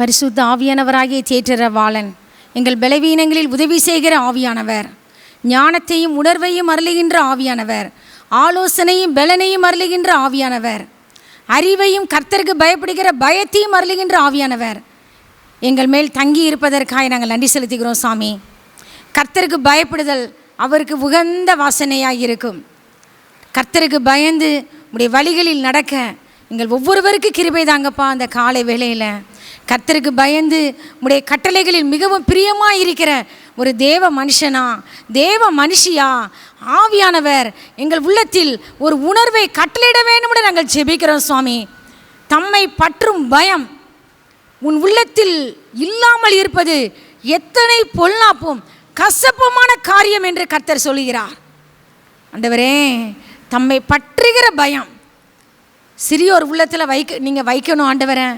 பரிசுத்த ஆவியானவராகிய தேற்றரவாளன், எங்கள் பலவீனங்களில் உதவி செய்கிற ஆவியானவர், ஞானத்தையும் உணர்வையும் அருளுகின்ற ஆவியானவர், ஆலோசனையும் பலனையும் அருளுகின்ற ஆவியானவர், அறிவையும் கர்த்தருக்கு பயப்படுகிற பயத்தையும் அருளுகின்ற ஆவியானவர் எங்கள் மேல் தங்கி இருப்பதற்காக நாங்கள் நன்றி செலுத்துகிறோம் சாமி. கர்த்தருக்கு பயப்படுதல் அவருக்கு உகந்த வாசனையாக இருக்கும். கர்த்தருக்கு பயந்து உடைய வழிகளில் நடக்க எங்கள் ஒவ்வொருவருக்கு கிருபை தாங்கப்பா. அந்த காலை வேளையில் கர்த்தருக்கு பயந்து உடைய கட்டளைகளில் மிகவும் பிரியமாக இருக்கிற ஒரு தேவ மனுஷனா, தேவ மனுஷியா ஆவியானவர் எங்கள் உள்ளத்தில் ஒரு உணர்வை கட்டளையிட வேண்டும் நாங்கள் ஜெபிக்கிறோம் சுவாமி. தம்மை பற்றும் பயம் உன் உள்ளத்தில் இல்லாமல் இருப்பது எத்தனை பொல்லாப்பும் கசப்புமான காரியம் என்று கர்த்தர் சொல்கிறார். ஆண்டவரே, தம்மை பற்றுகிற பயம் சிறியோர் உள்ளத்தில் நீங்கள் வைக்கணும் ஆண்டவரே.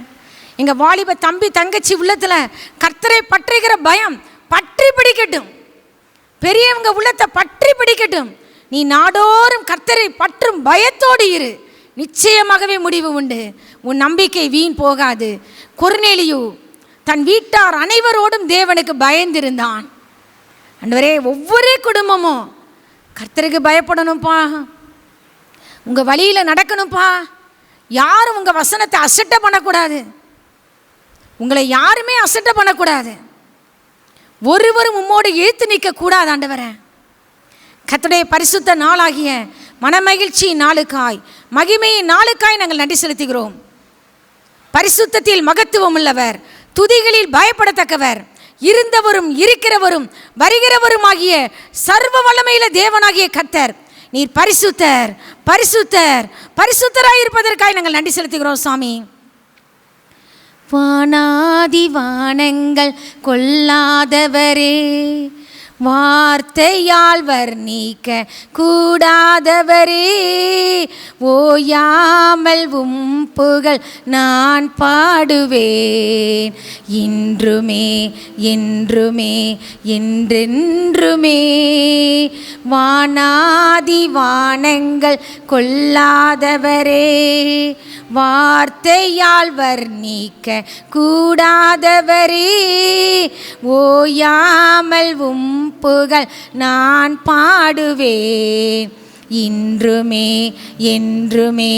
எங்கள் வாலிப தம்பி தங்கச்சி உள்ளத்தில் கர்த்தரை பற்றுகிற பயம் பற்றி பிடிக்கட்டும். பெரியவங்க உள்ளத்தை பற்றி பிடிக்கட்டும். நீ நாடோறும் கர்த்தரை பற்றும் பயத்தோடு இரு. நிச்சயமாகவே முடிவு உண்டு. உன் நம்பிக்கை வீண் போகாது. கொர்நேலியு தன் வீட்டார் அனைவரோடும் தேவனுக்கு பயந்திருந்தான். ஆண்டவரே, ஒவ்வொரு குடும்பமும் கர்த்தருக்கு பயப்படணும்ப்பா. உங்கள் வழியில் நடக்கணும்ப்பா. யாரும் உங்கள் வசனத்தை அசட்டை பண்ணக்கூடாது. உங்களை யாருமே அசட்டை பண்ணக்கூடாது. ஒருவரும் உம்மோடு இழுத்து நிற்கக்கூடாது ஆண்டவரே. கர்த்தருடைய பரிசுத்த நாளாகிய மனமகிழ்ச்சியின் நாளுக்காய், மகிமையின் நாளுக்காய் நாங்கள் நன்றி செலுத்துகிறோம். பரிசுத்தத்தில் மகத்துவம் உள்ளவர், துதிகளில் பயப்படத்தக்கவர், இருந்தவரும் இருக்கிறவரும் வருகிறவரும் ஆகிய சர்வ வல்லமையில தேவனாகிய கர்த்தர், நீர் பரிசுத்தர் பரிசுத்தர் பரிசுத்தராயிருப்பதற்காக நாங்கள் நன்றி செலுத்துகிறோம் சாமி. வானாதி வானங்கள் கொள்ளாதவரே, வார்த்தையால் வர்ணிக்க கூடாதவரே, ஓயாமல் புகழ் நான் பாடுவேன், இன்றுமே என்றுமே என்றென்றுமே. வானாதி வானங்கள் கொள்ளாதவரே, வார்த்தையால் வர்ணிக்க கூடாதவரே, ஓயாமல் புகழ் நான் பாடுவேன், இன்றுமே என்றுமே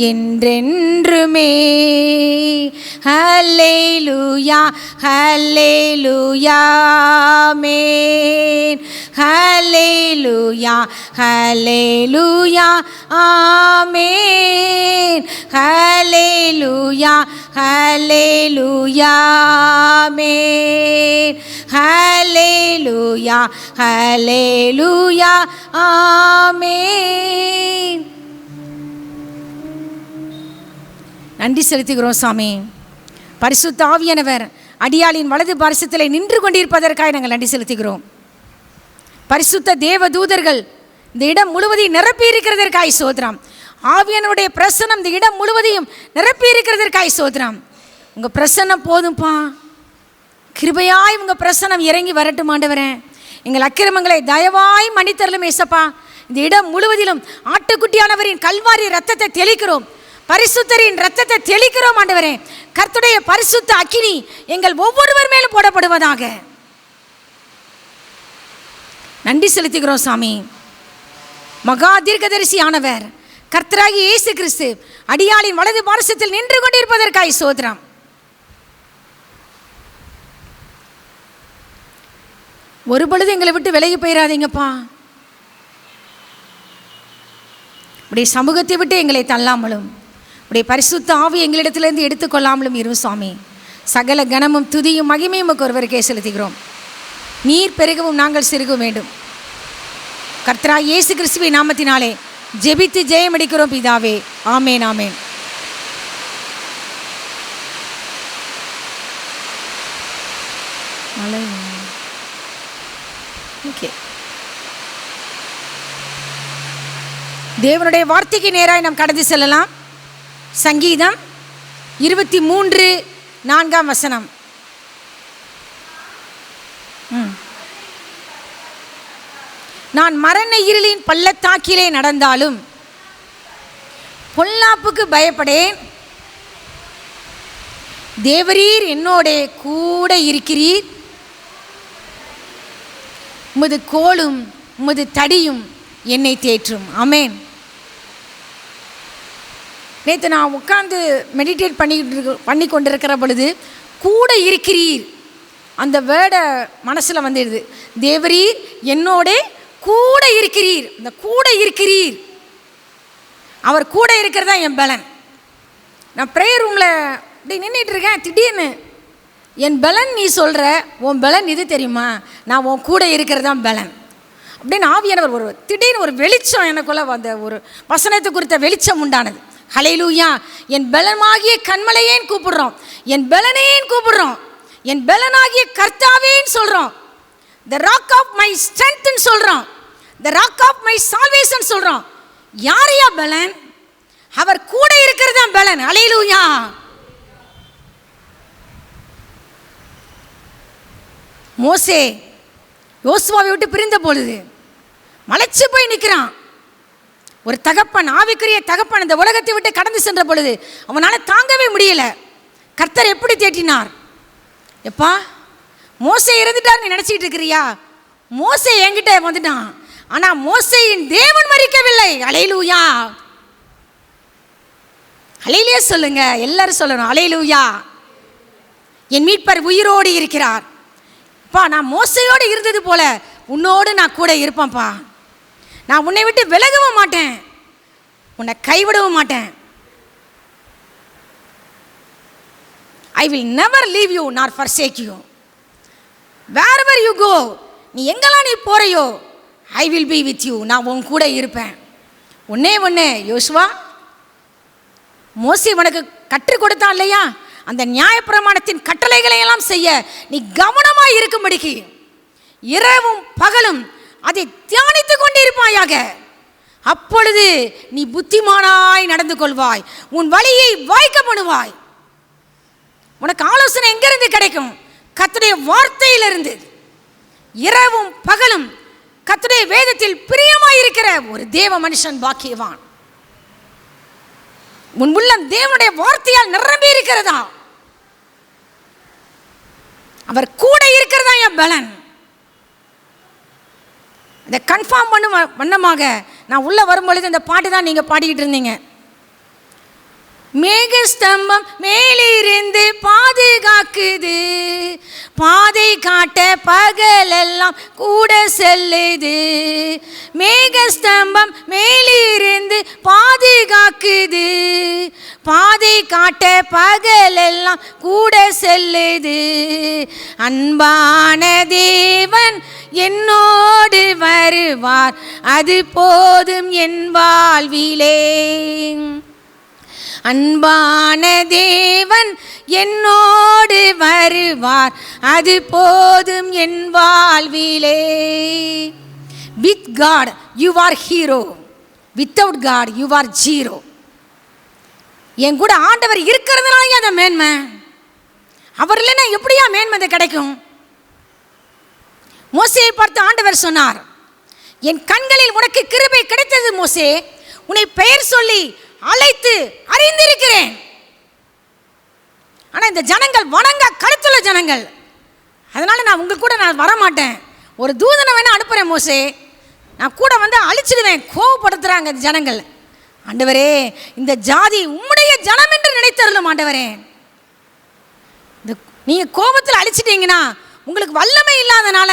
என்றென்றுமே. ஹல்லேலூயா ஹல்லேலூயா ஆமென். ஹல்லேலூயா ஹல்லேலூயா ஆமென். ஹல்லேலூயா ஹல்லேலூயா ஆமென். ஹல்லேலூயா ஹல்லேலூயா ஆமென். நன்றி செலுத்துகிறோம் சாமி. பரிசுத்த ஆவியானவர் அடியாளின் வலது பாரிசத்தில் நின்று கொண்டிருப்பதற்காக நாங்கள் நன்றி செலுத்துகிறோம். பரிசுத்த தேவ தூதர்கள் இந்த இடம் முழுவதையும் நிரப்பி இருக்கிறதற்காய் சோதரம். ஆவியானவருடைய பிரசன்னம் இந்த இடம் முழுவதையும் நிரப்பி இருக்கிறதற்காய் சோதரம். உங்கள் பிரசன்னம் போதும்பா. கிருபையாய் உங்கள் பிரசன்னம் இறங்கி வரட்டும் ஆண்டவரே. எங்கள் அக்கிரமங்களை தயவாய் மன்னித்தருளும் ஏசப்பா. இந்த இடம் முழுவதிலும் ஆட்டுக்குட்டியானவரின் கல்வாரி ரத்தத்தை தெளிக்கிறோம், பரிசுத்தரின் ரத்தத்தை தெளிக்கிறோம் ஆண்டவரே. கர்த்தருடைய பரிசுத்த அக்கினி எங்கள் ஒவ்வொருவர் மேலும் போடப்படுவதாக நன்றி செலுத்துகிறோம் சாமி. மகா தீர்க்கதரிசி ஆனவர் கர்த்தராகிய இயேசு கிறிஸ்து அடியாளின் வலது பாரிசத்தில் நின்று கொண்டிருப்பதற்காய் சோதரம். ஒரு பொழுது எங்களை விட்டு விலகி போயிடாதீங்கப்பா. உடைய சமூகத்தை விட்டு எங்களை தள்ளாமலும் உடைய பரிசுத்த ஆவி எங்களிடத்திலிருந்து எடுத்துக்கொள்ளாமலும் இரு சுவாமி. சகல கனமும் துதியும் மகிமையும் ஒருவருக்கே செலுத்துகிறோம். நீர் பெருகவும் நாங்கள் சிறுகவும் வேண்டும். கர்த்தராகிய இயேசு கிறிஸ்துவின் நாமத்தினாலே ஜெபித்து ஜெயமடிக்கிறோம் பிதாவே. ஆமேன் ஆமேன். ஓகே, தேவனுடைய வார்த்தைக்கு நேராக நாம் கடந்து செல்லலாம். சங்கீதம் 23:4 நான் மரண இருளின் பள்ளத்தாக்கிலே நடந்தாலும் பொல்லாப்புக்கு பயப்படேன், தேவரீர் என்னோட கூட இருக்கிறீர், உமது கோலும் உமது தடியும் என்னை தேற்றும். ஆமென். நேற்று நான் உட்கார்ந்து மெடிடேட் பண்ணி கொண்டிருக்கிற பொழுது கூட இருக்கிறீர் அந்த வேர்டை மனசில் வந்துடுது. தேவரீர் என்னோட கூட இருக்கிறீர். அந்த கூட இருக்கிறீர், அவர் கூட இருக்கிறதா என் பலன். நான் ப்ரேயர் ரூமில் இப்படி நின்றுட்டு இருக்கேன், திடீர்னு என் பலன் நீ சொல்கிற, உன் பலன் இது தெரியுமா, நான் உன் கூட இருக்கிறதா பலன் அப்படின்னு ஆவியானவர் ஒரு திடீர்னு ஒரு வெளிச்சம் எனக்குள்ள வந்த ஒரு வசனத்தை குறித்த வெளிச்சம் உண்டானது. ஹல்லேலூயா. என் பலமாகிய கண்மலையேன்னு கூப்பிடுறோம், என் பலனேன்னு கூப்பிடுறோம், என் பலனாகிய கர்த்தாவேன்னு சொல்கிறோம், த ராக் ஆஃப் மை ஸ்ட்ரென்த்னு சொல்கிறோம், த ராக் ஆஃப் மை சால்வேஷன் சொல்கிறோம். யாரையா பலன்? அவர் கூட இருக்கிறது தான் பலன். ஹல்லேலூயா. மோசே யோசுவாவை விட்டு பிரிந்த பொழுது மலைச்சு போய் நிற்கிறான். ஒரு தகப்பன், ஆவிக்குரிய தகப்பன் இந்த உலகத்தை விட்டு கடந்து சென்ற பொழுது அவனால் தாங்கவே முடியல. கர்த்தர் எப்படி தேற்றினார்? எப்பா மோசே இருந்துட்டார் நீ நினச்சிக்கிட்டு இருக்கிறியா? மோசே என்கிட்ட வந்துட்டான், ஆனால் மோசேயின் தேவன் மரிக்கவில்லை. ஹல்லேலூயா. ஹல்லேலூயா சொல்லுங்க, எல்லாரும் சொல்லணும் ஹல்லேலூயா. என் மீட்பர் உயிரோடு இருக்கிறார். அப்பா நான் மோசையோடு இருந்தது போல உன்னோடு நான் கூட இருப்பேன்ப்பா. நான் உன்னை விட்டு விலகவும் மாட்டேன், உன்னை கைவிடவும் மாட்டேன். I will never leave you nor forsake you. wherever you go, நீ எங்கெல்லாம் நீ போறையோ I will be with you. நான் உன் கூட இருப்பேன். ஒன்னே யோசுவா, மோசே உனக்கு கற்றுக் கொடுத்தான் இல்லையா, அந்த நியாயப்பிரமாணத்தின் கட்டளைகளை எல்லாம் செய்ய நீ கவனமாய் இருக்கும்படிக்கு இரவும் பகலும் அதை தியானித்துக் கொண்டிருப்பாயாக. அப்பொழுது நீ புத்திமானாய் நடந்து கொள்வாய், உன் வழியை வாய்க்க பண்ணுவாய். உனக்கு ஆலோசனை எங்கிருந்து கிடைக்கும்? கர்த்தருடைய வார்த்தையிலிருந்து. இரவும் பகலும் கர்த்தருடைய வேதத்தில் பிரியமாயிருக்கிற ஒரு தேவ மனுஷன் பாக்கியவான். உன் உள்ளம் தேவனுடைய வார்த்தையால் நிரம்பி இருக்கிறதா? அவர் கூட இருக்கிறதா என் பலன். இதை கன்ஃபார்ம் வண்ணமாக நான் உள்ளே வரும்பொழுது இந்த பாட்டு தான் நீங்கள் பாடிக்கிட்டு இருந்தீங்க. மேகஸ்தம்பம் மேலிருந்து பாதுகாக்குது, பாதை காட்ட பகலெல்லாம் கூட செல்லுது. மேகஸ்தம்பம் மேலிருந்து பாதுகாக்குது, பாதை காட்ட பகலெல்லாம் கூட செல்லுது. அன்பான தேவன் என்னோடு வருவார், அது போதும் என் வாழ்விலே. அன்பான தேவன் என்னோடு வருவார், அது போதும் என் வாழ்விலே. With God you are hero, without God you are zero. என் கூட ஆண்டவர் இருக்கிறதுனால அந்த மேன்மை. அவர் இல்லைன்னா எப்படியா மேன்மை கிடைக்கும்? மோசேயை பார்த்து ஆண்டவர் சொன்னார், என் கண்களில் உனக்கு கிருபை கிடைத்தது மோசே, உன்னை பெயர் சொல்லி அழைத்து அறிந்திருக்கிறேன். ஆனால் இந்த ஜனங்கள் வணங்க கழுத்துள்ள ஜனங்கள், அதனால் நான் உங்கள் கூட நான் வரமாட்டேன். ஒரு தூதனை வேணால் அனுப்புகிறேன் மோசே, நான் கூட வந்து அழிச்சிடுவேன். கோவப்படுத்துகிறாங்க இந்த ஜனங்கள். ஆண்டவரே இந்த ஜாதி உம்முடைய ஜனம் என்று நினைத்தருளும் ஆண்டவரே. இந்த நீங்கள் கோபத்தில் அழிச்சிட்டிங்கன்னா உங்களுக்கு வல்லமை இல்லாதனால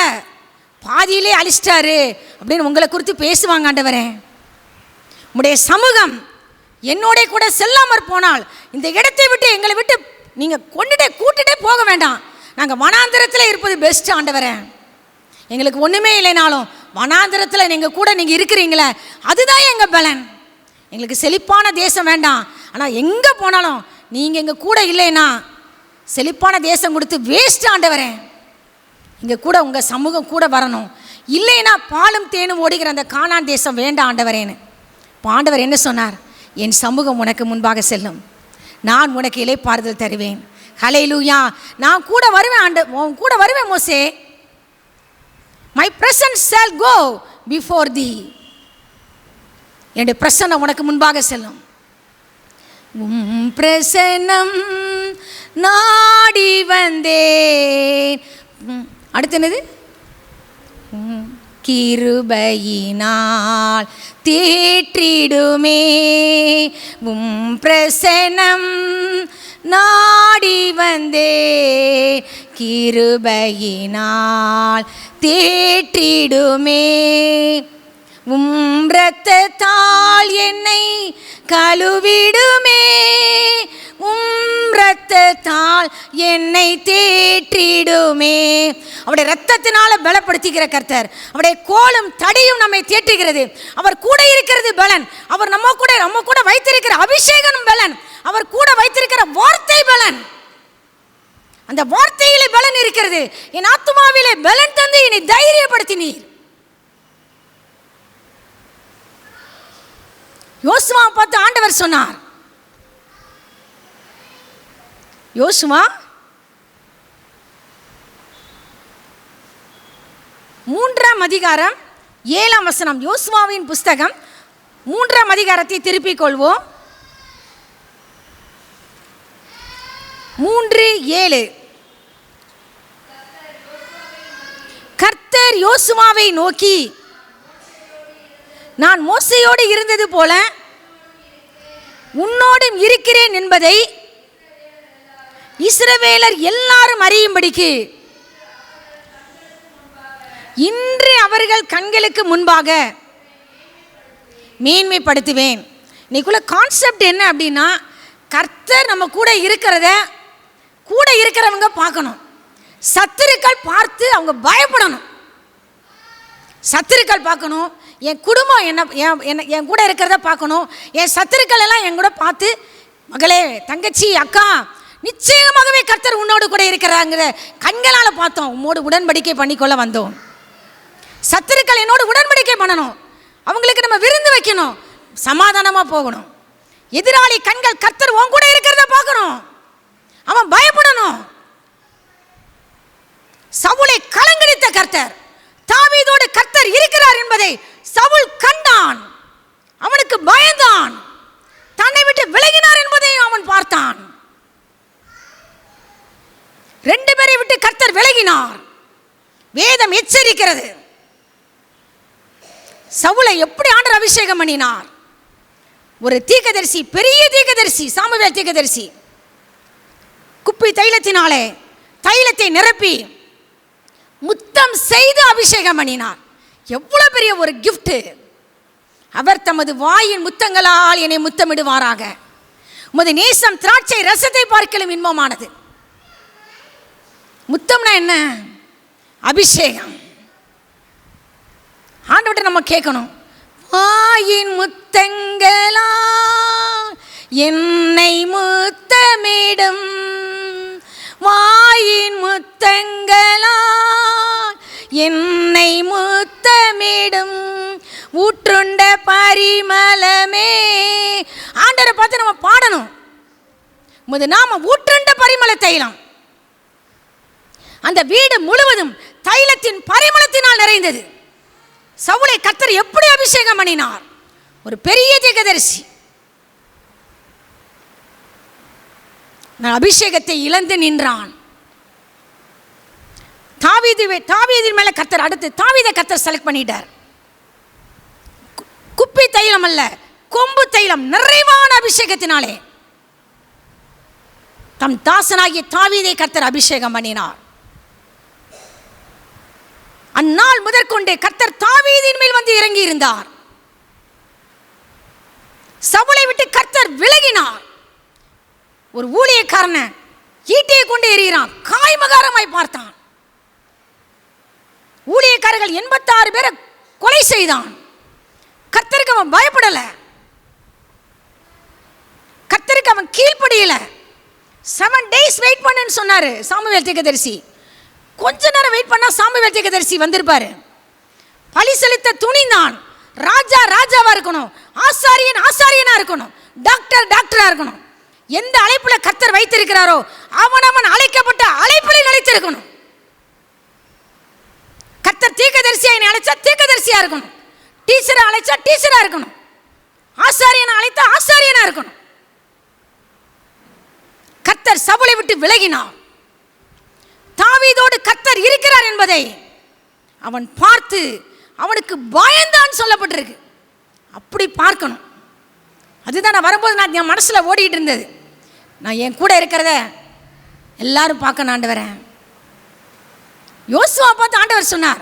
பாதியிலே அழிச்சிட்டாரு அப்படின்னு உங்களை குறித்து பேசுவாங்க ஆண்டவரே. உம்முடைய சமூகம் என்னோட கூட செல்லாமற் போனால் இந்த இடத்தை விட்டு எங்களை விட்டு நீங்கள் கூட்டிகிட்டே போக வேண்டாம். நாங்கள் வனாந்திரத்தில் இருப்பது பெஸ்ட் ஆண்டவரே. எங்களுக்கு ஒன்றுமே இல்லைனாலும் வனாந்திரத்தில் நீங்கள் கூட நீங்கள் இருக்கிறீங்களே, அதுதான் எங்கள் பலன். எங்களுக்கு செழிப்பான தேசம் வேண்டாம், ஆனால் எங்கே போனாலும் நீங்கள் எங்கள் கூட இல்லைன்னா செழிப்பான தேசம் கொடுத்து வேஸ்ட் ஆண்டவரே. இங்கே கூட உங்கள் சமூகம் கூட வரணும். இல்லைன்னா பாலும் தேனும் ஓடுகிற அந்த கானான் தேசம் வேண்டாம் ஆண்டவரேன்னு. இப்போ ஆண்டவர் என்ன சொன்னார்? என் சமூகம் உனக்கு முன்பாக செல்லும், நான் உனக்கு இளைப்பாறுதல் தருவேன். ஹல்லேலூயா. நான் கூட வருவேன் உன் கூட வருவேன் மோசே. My presence shall go before thee. என்னுடைய பிரசன்னம் உனக்கு முன்பாக செல்லும். பிரசன்னம் நாடி வந்தேன். அடுத்து என்னது? கிருபையினால் தேற்றிடுமே பிரசன்னம் நாடி வந்தே கிருபையினால் தேற்றிடுமே இரத்தத்தால் என்னை கழுவிடுமே இரத்தத்தால் என்னை தேற்றிடுமே. அவருடைய இரத்தத்தினால பலப்படுத்திக்கிற கர்த்தர். அவருடைய கோலும் தடியும் நம்மை தேற்றுகிறது. அவர் கூட இருக்கிறது பலன். அவர் நம்ம கூட வைத்திருக்கிற அபிஷேகம் பலன். அவர் கூட வைத்திருக்கிற வார்த்தை பலன். அந்த வார்த்தையிலே பலன் இருக்கிறது. என் ஆத்துமாவிலே பலன் தந்து என்னை தைரியப்படுத்தினீர். யோசுவாவை பார்த்து ஆண்டவர் சொன்னார், யோசுவா 3ஆம் அதிகாரம் 7ஆம் வசனம். யோசுவாவின் புஸ்தகம் 3ஆம் அதிகாரத்தை திருப்பிக் கொள்வோம். 3:7. கர்த்தர் யோசுவாவை நோக்கி, நான் மோசேயோடு இருந்தது போல உன்னோடும் இருக்கிறேன் என்பதை இஸ்ரவேலர் எல்லாரும் அறியும்படிக்கு இன்று அவர்கள் கண்களுக்கு முன்பாக மேன்மைப்படுத்துவேன். இன்னைக்குள்ள கான்செப்ட் என்ன அப்படின்னா, கர்த்தர் நம்ம கூட இருக்கிறவங்க பார்க்கணும். சத்துருக்கள் பார்த்து அவங்க பயப்படணும். சத்துருக்கள் பார்க்கணும். என் குடும்பம் என் கூட இருக்கிறத பார்க்கணும். என் சத்துருக்கள் எல்லாம் என் கூட பார்த்து, மகளே, தங்கச்சி, அக்கா, நிச்சயமாகவே கர்த்தர் உன்னோடு கூட இருக்கிறாங்கிற கண்களால் பார்த்தோம். உம்மோடு உடன்படிக்கை பண்ணிக்கொள்ள வந்தோம். சத்துருக்கள் என்னோடு உடன்படிக்கை பண்ணணும். அவங்களுக்கு நம்ம விருந்து வைக்கணும். சமாதானமாக போகணும். எதிராளி கண்கள் கர்த்தர் உன் கூட இருக்கிறத பார்க்கணும். அவன் பயப்படணும். சவுலை கலங்கடித்த கர்த்தர், தாவீதோடு கர்த்தர் இருக்கிறார் என்பதை சவுல் கண்டான். அவனுக்கு பயந்தான். தன்னை விட்டு விலகினார் என்பதை அவன் பார்த்தான். 2 பேரை விட்டு கர்த்தர் விலகினார். வேதம் எச்சரிக்கிறது. சவுலை எப்படி ஆண்டவர் அபிஷேகம் பண்ணினார்? ஒரு தீர்க்கதரிசி, பெரிய தீர்க்கதரிசி, சாமுவேல் தீர்க்கதரிசி, குப்பி தைலத்தினாலே தைலத்தை நிரப்பி முத்தம் செய்து அபிஷேகம் பண்ணினார். எவ்வளவு பெரிய ஒரு கிஃப்ட்! அவர் தமது வாயின் முத்தங்களால் என்னை முத்தமிடுவாராக. உமது நேசம் திராட்சை ரசத்தை பார்க்கலும் இன்பமானது. முத்தம்னா என்ன? அபிஷேகம். ஆண்டவர்கிட்ட நம்ம கேட்கணும், வாயின் முத்தங்களால் என்னை முத்தமிடும், வாயின் முத்தங்களால் என்னை முத்தமிடும் ஊற்றுண்ட பரிமளமே. ஆண்டவரை பார்த்து நம்ம பாடணும், முது நாம ஊற்றுண்ட பரிமள தைலம். அந்த வீடு முழுவதும் தைலத்தின் பரிமளத்தினால் நிறைந்தது. சவுலை கர்த்தர் எப்படி அபிஷேகம் பண்ணினார்? ஒரு பெரிய தீர்க்கதரிசி. அபிஷேகத்தை இழந்து நின்றான். தாவீதின் மேல கர்த்தர் அடுத்து தாவீதை கர்த்தர் செலக்ட் பண்ணிட்டார். குப்பி தைலம் அல்ல, கொம்பு தைலம், நிறைவான அபிஷேகத்தினாலே தம் தாசனாகிய தாவீதை கர்த்தர் அபிஷேகம் பண்ணினார். அந்நாள் முதற்கொண்டே கர்த்தர் தாவீதின் மேல் வந்து இறங்கி இருந்தார். சவுலை விட்டு கர்த்தர் விலகினார். ஒரு ஊழியக்காரனை ஈட்டியை கொண்டு எறிகிறான், காய்மகாரமாய் பார்த்தான். ஊழியக்காரர்கள் 86 பேரை கொலை செய்தான். கர்த்தருக்கு அவன் பயப்படல, கர்த்தருக்கு அவன் கீழ்ப்படியல. 7 days வெயிட் பண்ணுன்னு சொன்னாரு சாமுவேல் தீர்க்கதரிசி. கொஞ்ச நேரம் வெயிட் பண்ணா சாமுவேல் தீர்க்கதரிசி வந்திருப்பாரு. பலி செலுத்த துணிந்தான். ராஜா ராஜாவா இருக்கணும், ஆசாரியன் ஆசாரியனா இருக்கணும், டாக்டர் டாக்டரா இருக்கணும். எந்த அழைப்புல கர்த்தர் வைத்திருக்கிறாரோ அவன் அழைக்கப்பட்ட அழைப்பில் நிலைத்திருக்கணும். கர்த்தர் தீர்க்கதரிசியா அழைச்சா தீர்க்கதரிசியா இருக்கணும், டீச்சரை அழைச்சா டீச்சரா இருக்கணும், ஆசாரியனை அழைத்தா ஆசாரியனா இருக்கணும். அவர்களை விட்டு விலகினான். தாவீதோடு கர்த்தர் இருக்கிறார் என்பதை அவன் பார்த்து அவனுக்கு பயந்தான் சொல்லப்பட்டிருக்கு. அப்படி பார்க்கணும். அதுதான் நான் வரும்போது நான் என் மனசில் ஓடிட்டு இருந்தது. நான் என் கூட இருக்கிறத எல்லாரும் பார்க்கணும் ஆண்டவரே. யோசுவா பார்த்து ஆண்டவர் சொன்னார்,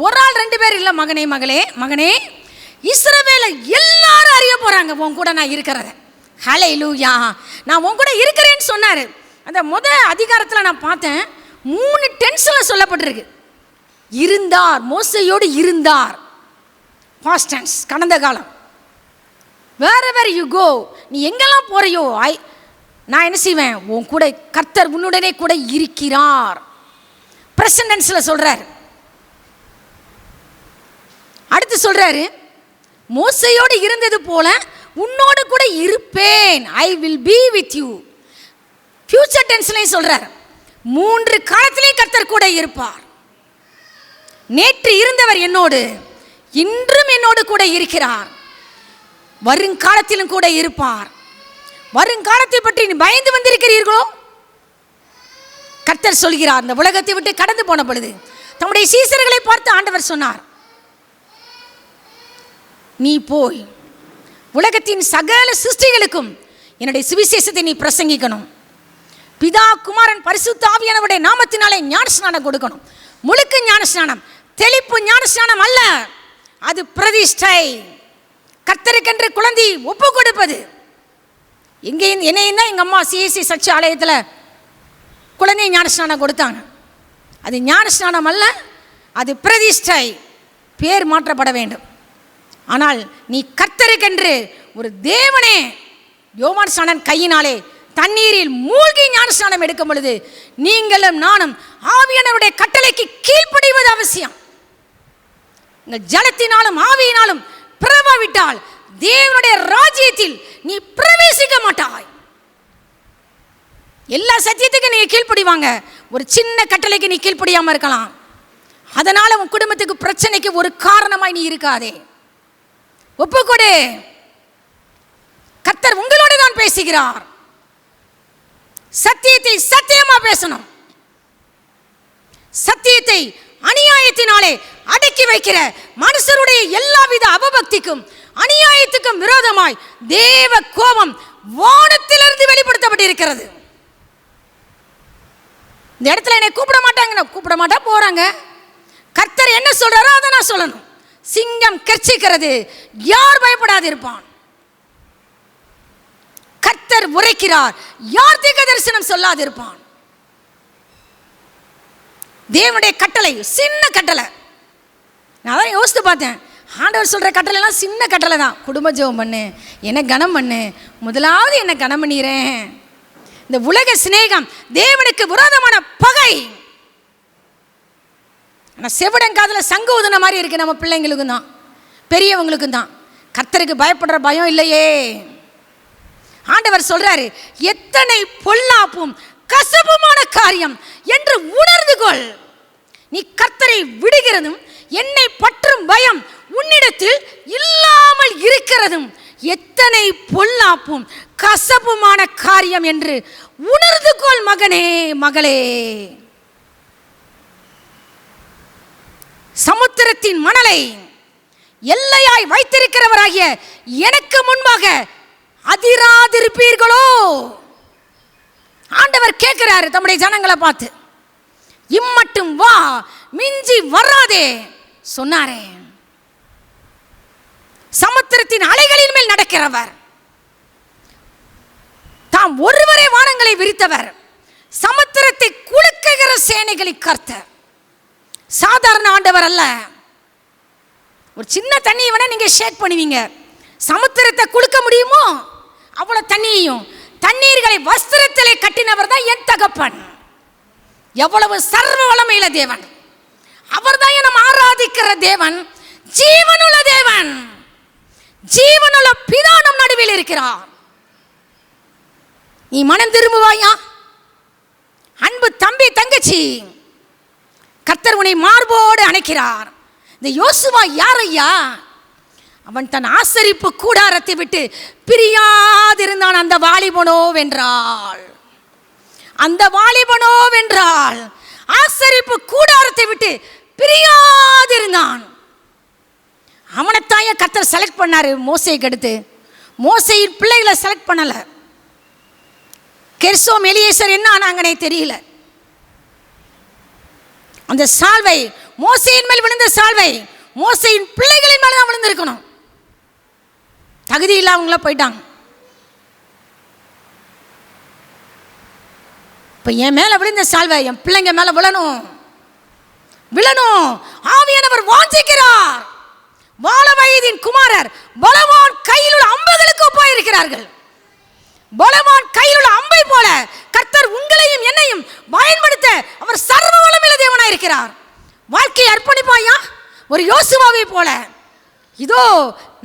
ஒரு ஆள் 2 பேர் இல்லை மகனே, மகனே, இஸ்ரவேலை எல்லாரும் அறிய போறாங்க உன் கூட நான் இருக்கிறத. ஹல்லேலூயா. நான் உன் கூட இருக்கிறேன்னு சொன்னார். அந்த அதிகாரத்தில் நான் பார்த்தேன், 3 டென்ஸில் சொல்லப்பட்டிருக்கு. இருந்தார், மோசையோடு இருந்தார், பாஸ்ட் டென்ஸ், கடந்த காலம். வேர் யூ கோ, நீ எங்கெல்லாம் போறையோ நான் என்ன செய்வேன், உன் கூட கர்த்தர் உன்னுடனே கூட இருக்கிறார், பிரசன்ட் டென்ஸில் சொல்றாரு. அடுத்து சொல்றாரு, மோசையோடு இருந்தது போல உன்னோடு கூட இருப்பேன், I will be with you. Future டென்ஸ்லையும் சொல்றார், 3 காலத்திலையும் கர்த்தர் கூட இருப்பார். நேற்று இருந்தவர் என்னோடு, இன்றும் என்னோடு கூட இருக்கிறார், வருங்காலத்திலும் கூட இருப்பார். வருங்காலத்தை பற்றி நீ பயந்து வந்திருக்கிறீர்களோ? கர்த்தர் சொல்கிறார். இந்த உலகத்தை விட்டு கடந்து போன பொழுது தம்முடைய சீசர்களை பார்த்து ஆண்டவர் சொன்னார், நீ போய் உலகத்தின் சகல சிருஷ்டிகளுக்கும் என்னுடைய சுவிசேஷத்தை நீ பிரசங்கிக்கணும். பிதா, குமாரன், பரிசுத்த ஆவியானவருடைய நாமத்தினாலே ஞானஸ்நானம் கொடுக்கணும். முழுக்க ஞானஸ்நானம், தெளிப்பு ஞானஸ்நானம் அல்ல, அது பிரதிஷ்டை. கர்த்தருக்கென்று குழந்தை ஒப்பு கொடுப்பது. எங்கேயும் என்னையும் தான் எங்கள் அம்மா சிஎஸ்சி சர்ச் ஆலயத்தில் குழந்தை ஞானஸ்நானம் கொடுத்தாங்க. அது ஞானஸ்நானம் அல்ல, அது பிரதிஷ்டை, பேர் மாற்றப்பட வேண்டும். ஆனால் நீ கர்த்தருக்கென்று ஒரு தேவனே, யோவான் ஸ்நானன் கையினாலே தண்ணீரில் மூழ்கி ஞானஸ்நானம் எடுக்கும் பொழுது நீங்களும் நானும் ஆவியானவருடைய கட்டளைக்கு கீழ்ப்படிவது அவசியம். ஜலத்தினாலும் ஆவியினாலும் பிறவாவிட்டால் தேவனுடைய ராஜ்யத்தில் நீ பிரவேசிக்க மாட்டாய். எல்லா சத்தியத்துக்கும் நீ கீழ்ப்படிவாங்க, ஒரு சின்ன கட்டளைக்கு நீ கீழ்ப்படியாமல் இருக்கலாம். அதனால உன் குடும்பத்துக்கு பிரச்சனைக்கு ஒரு காரணமாய் நீ இருக்காதே. ஒப்புக்கொடு. கர்த்தர் உங்களோடு தான் பேசுகிறார். சத்தியத்தை சத்தியமா பேசணும். சத்தியத்தை அநியாயத்தினாலே அடக்கி வைக்கிற மனுஷருடைய எல்லாவித அவபக்திக்கும் அநியாயத்துக்கும் விரோதமாய் தேவ கோபம் வானத்திலிருந்து வெளிப்படுத்தப்பட்டிருக்கிறது. இந்த இடத்துல என்னை கூப்பிட மாட்டா போறாங்க. கர்த்தர் என்ன சொல்றாரோ அதை நான் சொல்லணும். சிங்கம் கர்ச்சிக்கிறது, யார் பயப்படாது இருப்பான். கர்த்தர் உரைக்கிறார், யார் தீர்க்க தரிசனம் சொல்லாது இருப்பான். தேவனுடைய கட்டளை சின்ன கட்டளை. நான் தான் யோசித்து பார்த்தேன், ஆண்டவர் சொல்ற கட்டளை எல்லாம் சின்ன கட்டளை தான். குடும்ப ஜெபம் பண்ணு, என்ன கனம் பண்ணு, முதலாவது என்ன கனம் பண்ணிறேன். இந்த உலக சிநேகம் தேவனுக்கு விரோதமான பகை. ஆனால் செவிடங்காதில் சங்கு ஊதுன மாதிரி இருக்கு நம்ம பிள்ளைங்களுக்கும் தான், பெரியவங்களுக்கும் தான். கர்த்தருக்கு பயப்படுற பயம் இல்லையே. ஆண்டவர் சொல்றாரு, எத்தனை பொல்லாப்பும் கசப்புமான காரியம் என்று உணர்ந்து கொள். நீ கர்த்தரை விடுகிறதும் என்னை பற்றும் பயம் உன்னிடத்தில் இல்லாமல் இருக்கிறதும் எத்தனை பொல்லாப்பும் கசப்புமான காரியம் என்று உணர்ந்து கொள் மகனே, மகளே. சமுத்திரத்தின் மணலை எல்லையாய் வைத்திருக்கிறவராகிய எனக்கு முன்பாக அதிராதிருப்பீர்களோ? ஆண்டவர் கேட்கிறாரு தம்முடைய ஜனங்களை பார்த்து. இம்மட்டும் வா, மிஞ்சி வராதே சொன்னாரே. சமுத்திரத்தின் அலைகளின் மேல் நடக்கிறவர், தாம் ஒருவரே வானங்களை விரித்தவர், சமுத்திரத்தை குலுக்குகிற சேனைகளை கர்த்தர். சாதாரண ஆண்டவர் அல்ல. ஒரு சின்ன தண்ணியை வேணா நீங்க ஷேக் பண்ணுவீங்க, சமுத்திரத்தை குலுக்க முடியுமோ? அவ்வளவு தண்ணியையும் தண்ணீர்களை வஸ்திரத்திலே கட்டினவர் தான் என் தகப்பன். எவ்வளவு சர்வ வல்லமையுள்ள தேவன் அவர் தான். நாம் ஆராதிக்கிற தேவன் ஜீவனுள்ள தேவன், ஜீவனுள்ள பிதா நம் நடுவில் இருக்கிறார். நீ மனம் திரும்புவாயா? அன்பு தம்பி, தங்கச்சி, கர்த்தர் உன்னை மார்போடு அணைக்கிறார். இந்த யோசுவா யார் ஐயா? அவன் தன் ஆசரிப்பு கூடாரத்தை விட்டு பிரியாதிருந்தான். அந்த வாலிபனோ வென்றாள். அந்த வாலிபனோ வென்றால் ஆசரிப்பு கூடாரத்தை விட்டு பிரியாதிருந்தான். அவனைத்தாய கர்த்தர் செலக்ட் பண்ணாரு மோசேக்கு அடுத்து. மோசேயின் பிள்ளைகளை செலக்ட் பண்ணல. கெர்சோம் எலியேசர் என்ன ஆனாங்கன்னே தெரியல. அந்த சால்வை மோசேயின் மேல் விழுந்த சால்வை மோசேயின் பிள்ளைகளின் மேல தான் விழுந்திருக்கணும். தகுதி இல்லாமங்கள போயிட்டாங்க. இப்ப என் மேல விழுந்த சால்வை என் பிள்ளைங்க மேல விழணும். ஆவியானவர் வாஞ்சிக்கிறார். வாழ வயதின் குமாரர் பலவான் கையில் உள்ள அம்புகளுக்கு போயிருக்கிறார்கள். பலவான் கையில் உள்ள அம்பை போல கர்த்தர் உங்களையும் என்னையும் பயன்படுத்த அவர் சர்வ வல்லமையுள்ள தேவனாய் இருக்கிறார். வாழ்க்கையை அர்ப்பணிப்பாயா? ஒரு யோசுவாவை போல, இதோ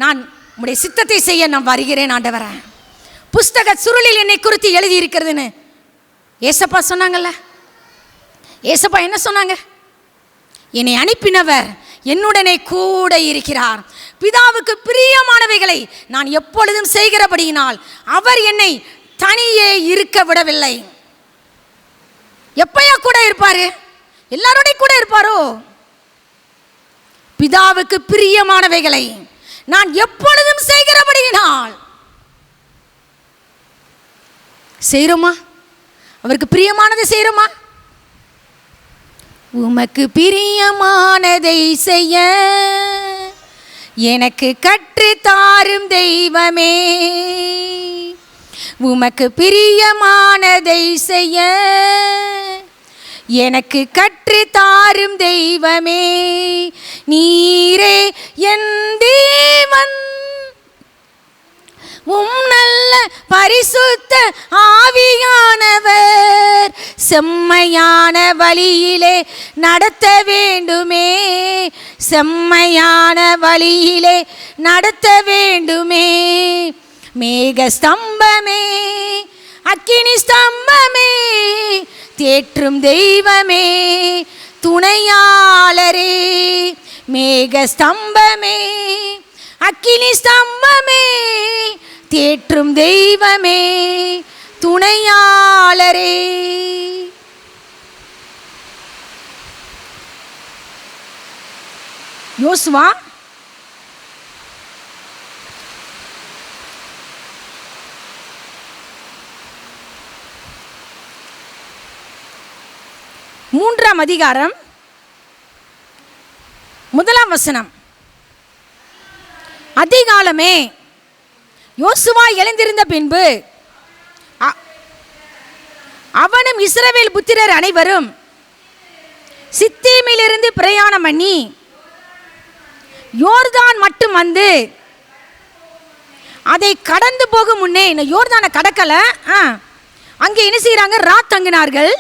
நான் உம்முடைய சித்தத்தை செய்ய நான் வருகிறேன் ஆண்டவரே. புஸ்தக சுருளில் என்னை குறித்து எழுதி இருக்கிறதுன்னு ஏசப்பா சொன்னாங்கல்ல. ஏசப்பா என்ன சொன்னாங்க? என்னை அனுப்பினவர் என்னுடனே கூட இருக்கிறார். பிதாவுக்கு பிரியமானவைகளை நான் எப்பொழுதும் செய்கிறபடியினால் அவர் என்னை தனியே இருக்க விடவில்லை. எப்பயா கூட இருப்பாரு? எல்லாரோடையும் கூட இருப்பாரோ? பிதாவுக்கு பிரியமானவைகளை நான் எப்பொழுதும் செய்கிறபடியினால் செய்கிறோமா? அவருக்கு பிரியமானதை செய்கிறோமா? உமக்கு பிரியமானதை செய்ய எனக்கு கற்று தாரும் தெய்வமே. உமக்கு பிரியமானதை செய்ய எனக்கு கற்று தாரும் தெய்வமே. நீரே என் தேவன், நல்ல பரிசுத்த ஆவியானவர் செம்மையான வழியிலே நடத்த வேண்டுமே. செம்மையான வழியிலே நடத்த வேண்டுமே. மேக ஸ்தம்பமே, அக்கினி ஸ்தம்பமே, தேற்றும் தெய்வமே, துணையாளரே. மேக ஸ்தம்பமே, அக்கினி ஸ்தம்பமே, தேற்றும் தெய்வமே, துணையாளரே. யோசுவா மூன்றாம் அதிகாரம் 1 வசனம். அதிகாலமே யோசுவா எழுந்திருந்த பின்பு அவனும் இஸ்ரவேல் புத்திரர் அனைவரும் சித்தீமிலிருந்து பிரயாணம் பண்ணி யோர்தான் மட்டும் வந்து அதை கடந்து போகும் முன்னே, யோர்தானை கடக்கல, அங்கே என்ன செய்யறாங்க? ராத் தங்கினார்கள்.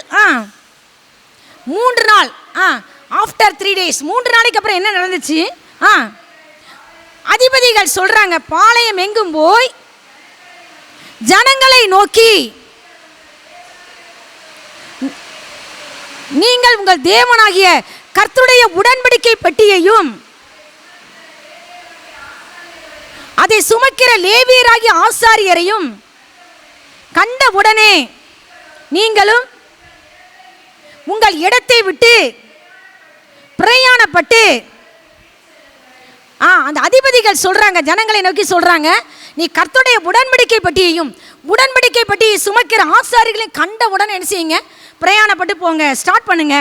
3 நாள், ஆஃப்டர் 3 days, 3 நாளைக்கு அப்புறம் என்ன நடந்துச்சு? அதிபதிகள் சொல்றாங்க, பாளையம் எங்கும் போய் ஜனங்களை நோக்கி, நீங்கள் உங்கள் தேவனாகிய கர்த்தருடைய உடன்படிக்கை பெட்டியையும் அதை சுமக்கிற லேவியராகிய ஆசாரியரையும் கண்டவுடனே நீங்களும் உங்கள் இடத்தை விட்டு பிரயாணப்பட்டு, அந்த அதிபதிகள் சொல்றாங்க, ஜனங்களை நோக்கி சொல்றாங்க, நீ கர்த்தருடைய உடன்படிக்கை பெட்டியை சுமக்கிற ஆசாரிகளையும் கண்டவுடனே என்ன செய்யுங்க? பிரயாணப்பட்டு போங்க, ஸ்டார்ட் பண்ணுங்க.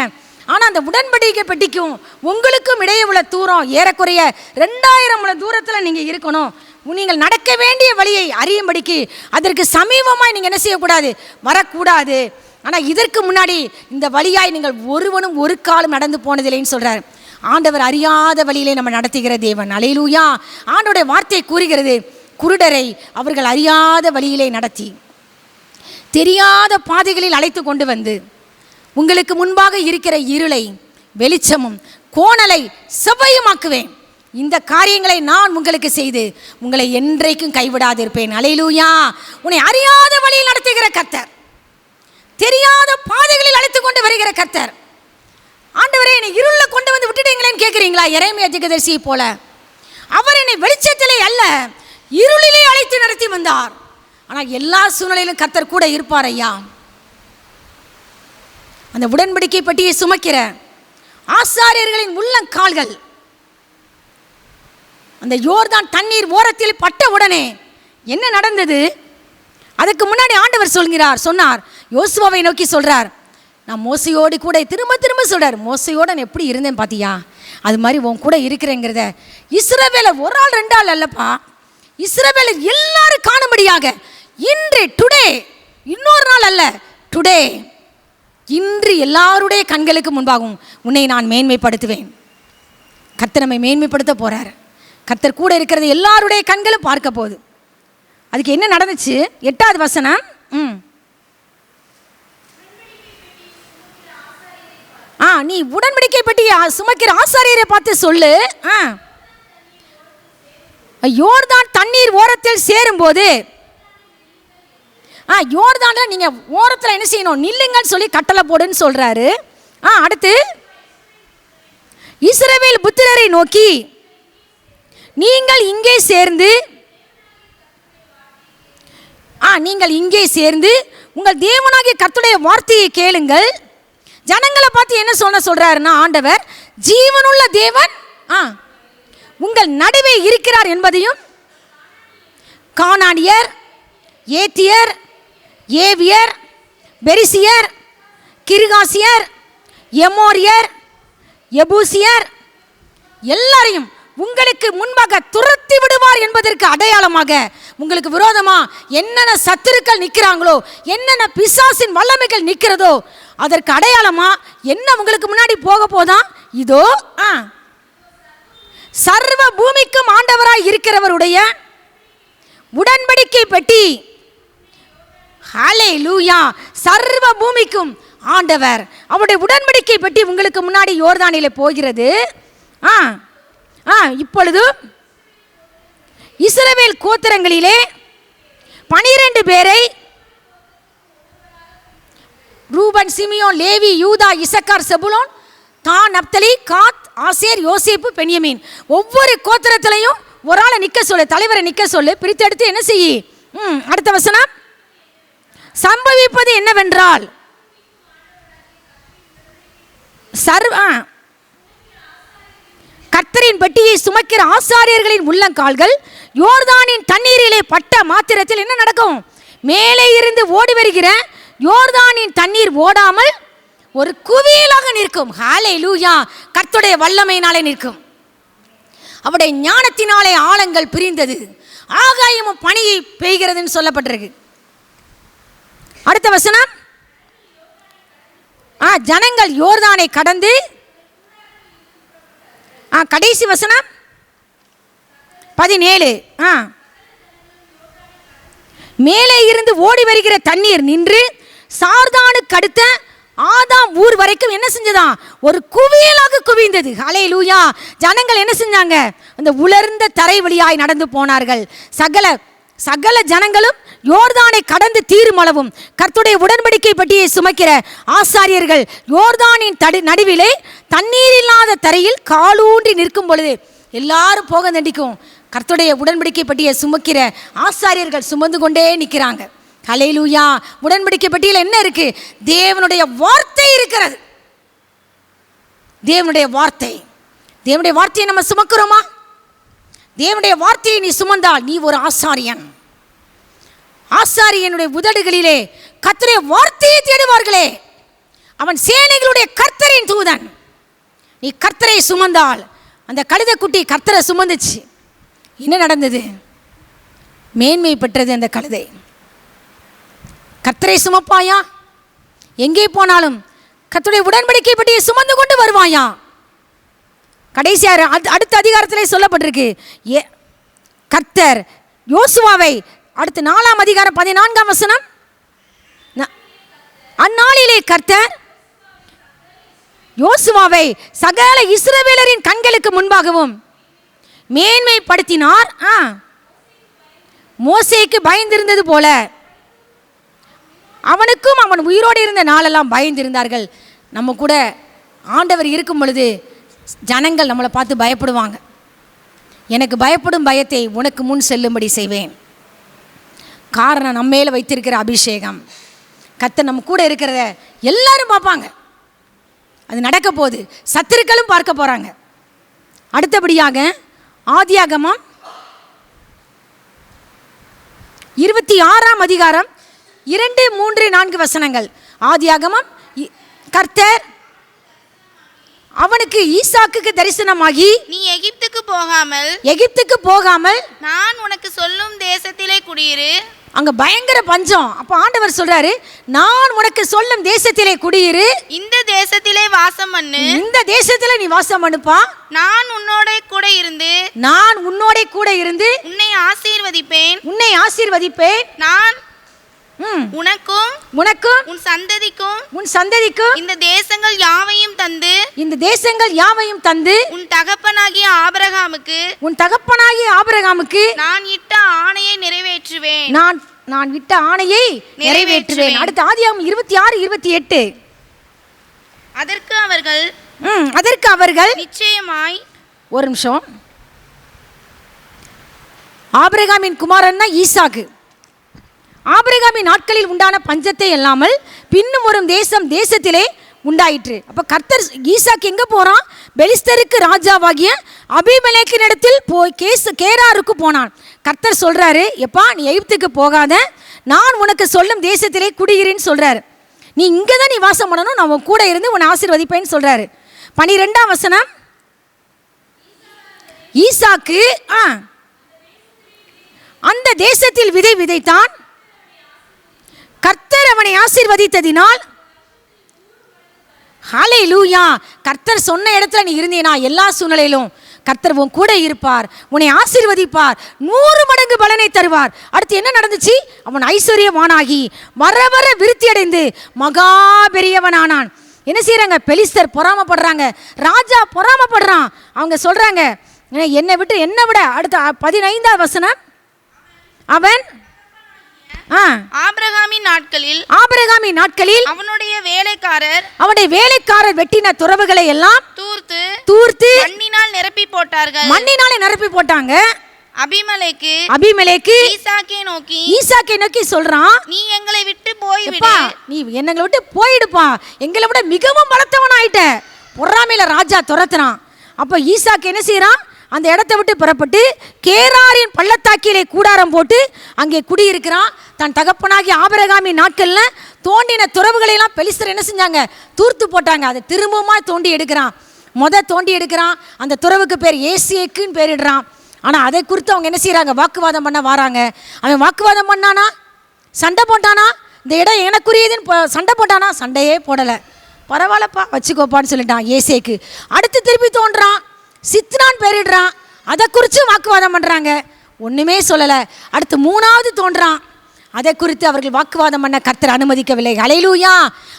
ஆனால் அந்த உடன்படிக்கை பெட்டிக்கும் உங்களுக்கும் இடையே உள்ள தூரம் ஏறக்குறைய 2000 முழ தூரத்தில் நீங்கள் இருக்கணும். நீங்கள் நடக்க வேண்டிய வழியை அறியும்படிக்கு அதற்கு சமீபமாய் நீங்கள் என்ன செய்யக்கூடாது? வரக்கூடாது. ஆனால் இதற்கு முன்னாடி இந்த வழியாய் நீங்கள் ஒருவனும் ஒரு காலம் நடந்து போனதில்லைன்னு சொல்கிறார். ஆண்டவர் அறியாத வழியிலே நம்ம நடத்துகிற தேவன். அல்லேலூயா. ஆண்டவருடைய வார்த்தை கூறுகிறது, குருடரை அவர்கள் அறியாத வழியிலே நடத்தி தெரியாத பாதைகளில் அழைத்து கொண்டு வந்து உங்களுக்கு முன்பாக இருக்கிற இருளை வெளிச்சமும் கோணலை செவ்வையுமாக்குவேன். இந்த காரியங்களை நான் உங்களுக்கு செய்து உங்களை என்றைக்கும் கைவிடாதிருப்பேன். அல்லேலூயா. உன்னை அறியாத வழியில் நடத்துகிற கர்த்தர், தெரியாத பாதைகளில் அழைத்து கொண்டு வருகிற கர்த்தர். ஆண்டவரே, என்னை இருள கொண்டு வந்து விட்டுட்டீங்களேன்னு கேட்குறீங்களா? எரேமியா தீர்க்கதரிசியை போல அவர் என்னை வெளிச்சத்திலே அல்ல இருளிலே அழைத்து நடத்தி வந்தார். ஆனால் எல்லா சூழ்நிலையிலும் கர்த்தர் கூட இருப்பார் ஐயா. அந்த உடன்படிக்கை பெட்டியை சுமக்கிற ஆசாரியர்களின் உள்ளங்கால்கள் அந்த யோர்தான் தண்ணீர் ஓரத்தில் பட்ட உடனே என்ன நடந்தது? அதுக்கு முன்னாடி ஆண்டவர் சொன்னார், யோசுவாவை நோக்கி சொல்றார், நான் மோசையோடு கூட திரும்ப திரும்ப சொல்றார், மோசையோடு நான் எப்படி இருந்தேன் பார்த்தியா, அது மாதிரி உன் கூட இருக்கிறேங்கிறத இஸ்ரவேலர் ஒரு ஆள் ரெண்டு ஆள் அல்லப்பா, இஸ்ரவேலர் எல்லாரும் காணும்படியாக இன்று டுடே, இன்னொரு நாள் அல்ல, டுடே, இன்று எல்லாருடைய கண்களுக்கு முன்பாகவும் உன்னை நான் மேன்மைப்படுத்துவேன். கர்த்தர் நம்மை மேன்மைப்படுத்த போறார். கர்த்தர் கூட இருக்கிறது எல்லாருடைய கண்களும் பார்க்க போகுது. அதுக்கு என்ன நடந்துச்சு? 8வது வசனம். நீ உடன்படிக்கை பெட்டி சுமக்கிற ஆசாரியரை பார்த்து சொல்லு, யோர்தான் தண்ணீர் ஓரத்தில் சேரும்போது, யோர்தான்ல நீங்க ஓரத்தில் என்ன செய்யணும், நில்லுங்கன்னு சொல்லி கட்டளை போடுன்னு சொல்றாரு. அடுத்து இஸ்ரவேல் புத்திரரை நோக்கி, நீங்கள் இங்கே சேர்ந்து உங்கள் தேவனாகிய கர்த்தருடைய வார்த்தையை கேளுங்கள். ஜனங்களை பார்த்து என்ன சொல்றாருன்னா, ஆண்டவர் ஜீவனுள்ள தேவன் உங்கள் நடுவே இருக்கிறார் என்பதையும், கானானியர், ஏத்தியர், ஏவியர், பெரிசியர், கிர்காசியர், எமோரியர், எபூசியர் எல்லாரையும் உங்களுக்கு முன்பாக துரத்தி விடுவார் என்பதற்கு அடையாளமாக, உங்களுக்கு விரோதமா என்னென்ன சத்துருக்கள் நிற்கிறாங்களோ, என்னென்ன பிசாசின் வல்லமைகள் நிற்கிறதோ அதற்கு அடையாளமா என்ன உங்களுக்கு முன்னாடி போக போதான், இதோ சர்வ பூமிக்கும் ஆண்டவராய் இருக்கிறவருடைய உடன்படிக்கை பெட்டி. ஹல்லேலூயா! சர்வ பூமிக்கும் ஆண்டவர் அவருடைய உடன்படிக்கை பெட்டி உங்களுக்கு முன்னாடி யோர்தானிலே போகிறது. இப்பொழுது இஸ்ரவேல் கோத்திரங்களிலே 12 பேரை, ரூபன், சிமியோன், லேவி, யூதா, இசக்கார், செபுலோன், தான், நப்தலி, காத், ஆசேர், யோசேப்பு, பென்யமீன், ஒவ்வொரு கோத்திரத்திலையும் ஒரு ஆளை நிற்க சொல்லு, தலைவரை நிற்க சொல்லு, பிரித்தெடுத்து என்ன செய்யி. அடுத்த வசனம். சம்பவிப்பது என்னவென்றால், கர்த்தரின் பெட்டியை சுமக்கிற ஆசாரியர்களின் உள்ளங்கால்கள் யோர்தானின் தண்ணீரிலே பட்ட மாத்திரத்தில் என்ன நடக்கும்? மேலே இருந்து ஓடி வருகிற யோர்தானின் தண்ணீர் ஓடாமல் ஒரு குவியலாக நிற்கும். ஹல்லேலூயா! கர்த்தருடைய வல்லமையினாலே நிற்கும். அவருடைய ஞானத்தினாலே ஆழங்கள் பிரிந்தது, ஆகாயமும் பனியை பெய்கிறதுன்னு சொல்லப்பட்டிருக்கு. அடுத்த வசனம். ஜனங்கள் யோர்தானை கடந்து, கடைசி வசனம் 17, மேலே இருந்து ஓடி வருகிற தண்ணீர் நின்று சார்தானுக்கு அடுத்த ஆதாம் ஊர் வரைக்கும் என்ன செஞ்சதான்? ஒரு குவியலாக குவிந்தது. ஹல்லேலூயா! ஜனங்கள் என்ன செஞ்சாங்க? அந்த உலர்ந்த தரை வழியாய் நடந்து போனார்கள். சகல ஜனங்களும் யோர்தானை கடந்து தீருமளவும் கர்த்தருடைய உடன்படிக்கை பெட்டியை சுமக்கிற ஆசாரியர்கள் யோர்தானின் நடுவிலே தண்ணீர் இல்லாத தரையில் காலூன்றி நிற்கும் பொழுது எல்லாரும் போக தண்டிக்கும். கர்த்தருடைய உடன்படிக்கை பெட்டியை சுமக்கிற ஆசாரியர்கள் சுமந்து கொண்டே நிற்கிறாங்க. ஹல்லேலூயா! உடன்படிக்கை பெட்டியில் என்ன இருக்கு? தேவனுடைய வார்த்தை இருக்கிறது. தேவனுடைய வார்த்தையை நம்ம சுமக்கிறோமா? தேவனுடைய வார்த்தையை நீ சுமந்தால் நீ ஒரு ஆசாரியன். ஆசாரியனுடைய உதடுகளிலே கர்த்தருடைய வார்த்தையை தேடுவார்களே, அவன் சேனைகளுடைய கர்த்தரின் தூதன். நீ கர்த்தரை சுமந்தால், அந்த கழுதைக்குட்டி கர்த்தரை சுமந்துச்சு. என்ன நடந்தது? மேன்மை பெற்றது அந்த கழுதை. கர்த்தரை சுமப்பாயா? எங்கே போனாலும் கர்த்தருடைய உடன்படிக்கை பெட்டியை சுமந்து கொண்டு வருவாயா? கடைசியாக அடுத்த அதிகாரத்திலே சொல்லப்பட்டிருக்கு, கர்த்தர் யோசுவாவை, அடுத்து 4ஆம் அதிகாரம் 14ஆம் வசனம், அந்நாளிலே கர்த்தர் யோசுவாவை சகல இஸ்ரவேலரின் கண்களுக்கு முன்பாகவும் மேன்மைப்படுத்தினார். மோசேக்கு பயந்திருந்தது போல அவனுக்கும் அவன் உயிரோடு இருந்த நாளெல்லாம் பயந்திருந்தார்கள். நம்ம கூட ஆண்டவர் இருக்கும் பொழுது ஜனங்கள் நம்மளை பார்த்து பயப்படுவாங்க. எனக்கு பயப்படும் பயத்தை உனக்கு முன் செல்லும்படி செய்வேன். காரணம் நம்ம மேலே வைத்திருக்கிற அபிஷேகம். கர்த்தர் நம்ம கூட இருக்கிறத எல்லாரும் பார்ப்பாங்க. அது நடக்க போகுது. சத்துருக்களும் பார்க்க போகிறாங்க. அடுத்தபடியாக ஆதியாகமம் 26ஆம் அதிகாரம் 2, 3, 4 வசனங்கள். ஆதியாகமம், கர்த்தர் அவனுக்கு ஈசாக்குக்கு தரிசனமாகி, நீ எகிப்துக்கு போகாமல் நான் உனக்கு சொல்லும் தேசத்திலே குடியிரு. அங்க பயங்கர பஞ்சம். அப்ப ஆண்டவர் சொல்றாரு, நான் உனக்கு சொல்லும் தேசத்திலே குடியிரு, இந்த தேசத்திலே வாசம் பண்ணு, இந்த தேசத்திலே நீ வாசம் பண்ணுப்பா, நான் உன்னோட கூட இருந்து உன்னை ஆசீர்வதிப்பேன், நான் உனக்கும் உன் சந்ததிக்கும் இந்த தேசங்கள் யாவையும் தந்து உன் தகப்பனாகிய ஆபிரகாமுக்கு நான் இட்ட ஆணையை நிறைவேற்றுவேன். நான் விட்ட ஆணையை நிறைவேற்றுவேன். அடுத்து ஆதியாகமம் 26, 28. அதற்கு அவர்கள் நிச்சயமாய், ஒரு நிமிஷம், ஆபிரகாமின் குமாரன் ஈசாக்கு. ஆபிரகாமின் நாட்களில் உண்டான பஞ்சத்தை இல்லாமல் பின்னும் வரும் தேசத்திலே உண்டாயிற்று. அப்போ கர்த்தர் ஈசாக்கு எங்கே போகிறான்? பெலிஸ்தருக்கு ராஜாவாகிய அபிமெலேக்கினிடத்தில் போய் கேராருக்கு போனான். கர்த்தர் சொல்கிறாரு, எப்பா நீ எகிப்துக்கு போகாத, நான் உனக்கு சொல்லும் தேசத்திலே குடியிருன்னு சொல்கிறாரு. நீ இங்கே தான் நீ வாசம் பண்ணணும், நான் உன் கூட இருந்து உன்னை ஆசீர்வதிப்பேன்னு சொல்கிறாரு. 12ஆம் வசனம். ஈசாக்கு அந்த தேசத்தில் விதை விதைத்தான். கர்த்தர் அவனை ஆசீர்வதித்ததினால், ஹல்லேலூயா, கர்த்தர் சொன்ன இடத்துல நீ இருந்தீனா எல்லா சூழ்நிலையிலும் கர்த்தர் உன் கூட இருப்பார், உன்னை ஆசீர்வதிப்பார், 100 மடங்கு பலனை தருவார். அடுத்து என்ன நடந்துச்சு? அவன் ஐஸ்வர்யவானாகி வர வர விருத்தி அடைந்து மகா பெரியவனானான். என்ன செய்யறாங்க? பெலிஸ்தர் பொறாமப்படுறாங்க, ராஜா பொறாமப்படுறான். அவங்க சொல்றாங்க, என்னை விட அடுத்த 15ஆம் வசனம். அவன் ஆபிரகாமின் நாட்களில் அவனுடைய வேலைக்காரர் வெட்டின துறவுகளை எல்லாம் தூர்த்து மண்ணினாலே நிரப்பி போட்டாங்க. அபிமெலேக்கு ஈசாக்கை நோக்கி சொல்றான், நீ எங்களை விட்டு போயிடுப்பா, எங்களை விட மிகவும் பலத்தவன் ஆயிட்ட. பொறாமையில ராஜா துரத்துறான். அப்ப ஈசாக்கு என்ன செய்யறான்? அந்த இடத்தை விட்டு புறப்பட்டு கேராரின் பள்ளத்தாக்கிலே கூடாரம் போட்டு அங்கே குடியிருக்கிறான். தன் தகப்பனாகி ஆபிரகாமின் நாட்களில் தோண்டின துறவுகளை எல்லாம் பெலிஸ்தர் என்ன செஞ்சாங்க? தூர்த்து போட்டாங்க. அதை திரும்பவுமா தோண்டி எடுக்கிறான். தோண்டி எடுக்கிறான். அந்த துறவுக்கு பேர் ஏசேக்குன்னு பேரிடுறான். ஆனால் அதை குறித்து அவங்க என்ன செய்கிறாங்க? வாக்குவாதம் பண்ண வராங்க. அவன் வாக்குவாதம் பண்ணானா? சண்டை போட்டானா? இந்த இடம் எனக்குரியதுன்னு சண்டை போட்டானா? சண்டையே போடலை. பரவாயில்லப்பா வச்சுக்கோப்பான்னு சொல்லிட்டான் ஏசேக்கு. அடுத்து திருப்பி தோன்றான், சித்னான் பேரிடுறான். அதை குறித்து வாக்குவாதம் பண்ணுறாங்க. ஒன்றுமே சொல்லலை. அடுத்து 3வது தோன்றான். அதை குறித்து அவர்கள் வாக்குவாதம் பண்ண கர்த்தர் அனுமதிக்கவில்லை. ஹல்லேலூயா.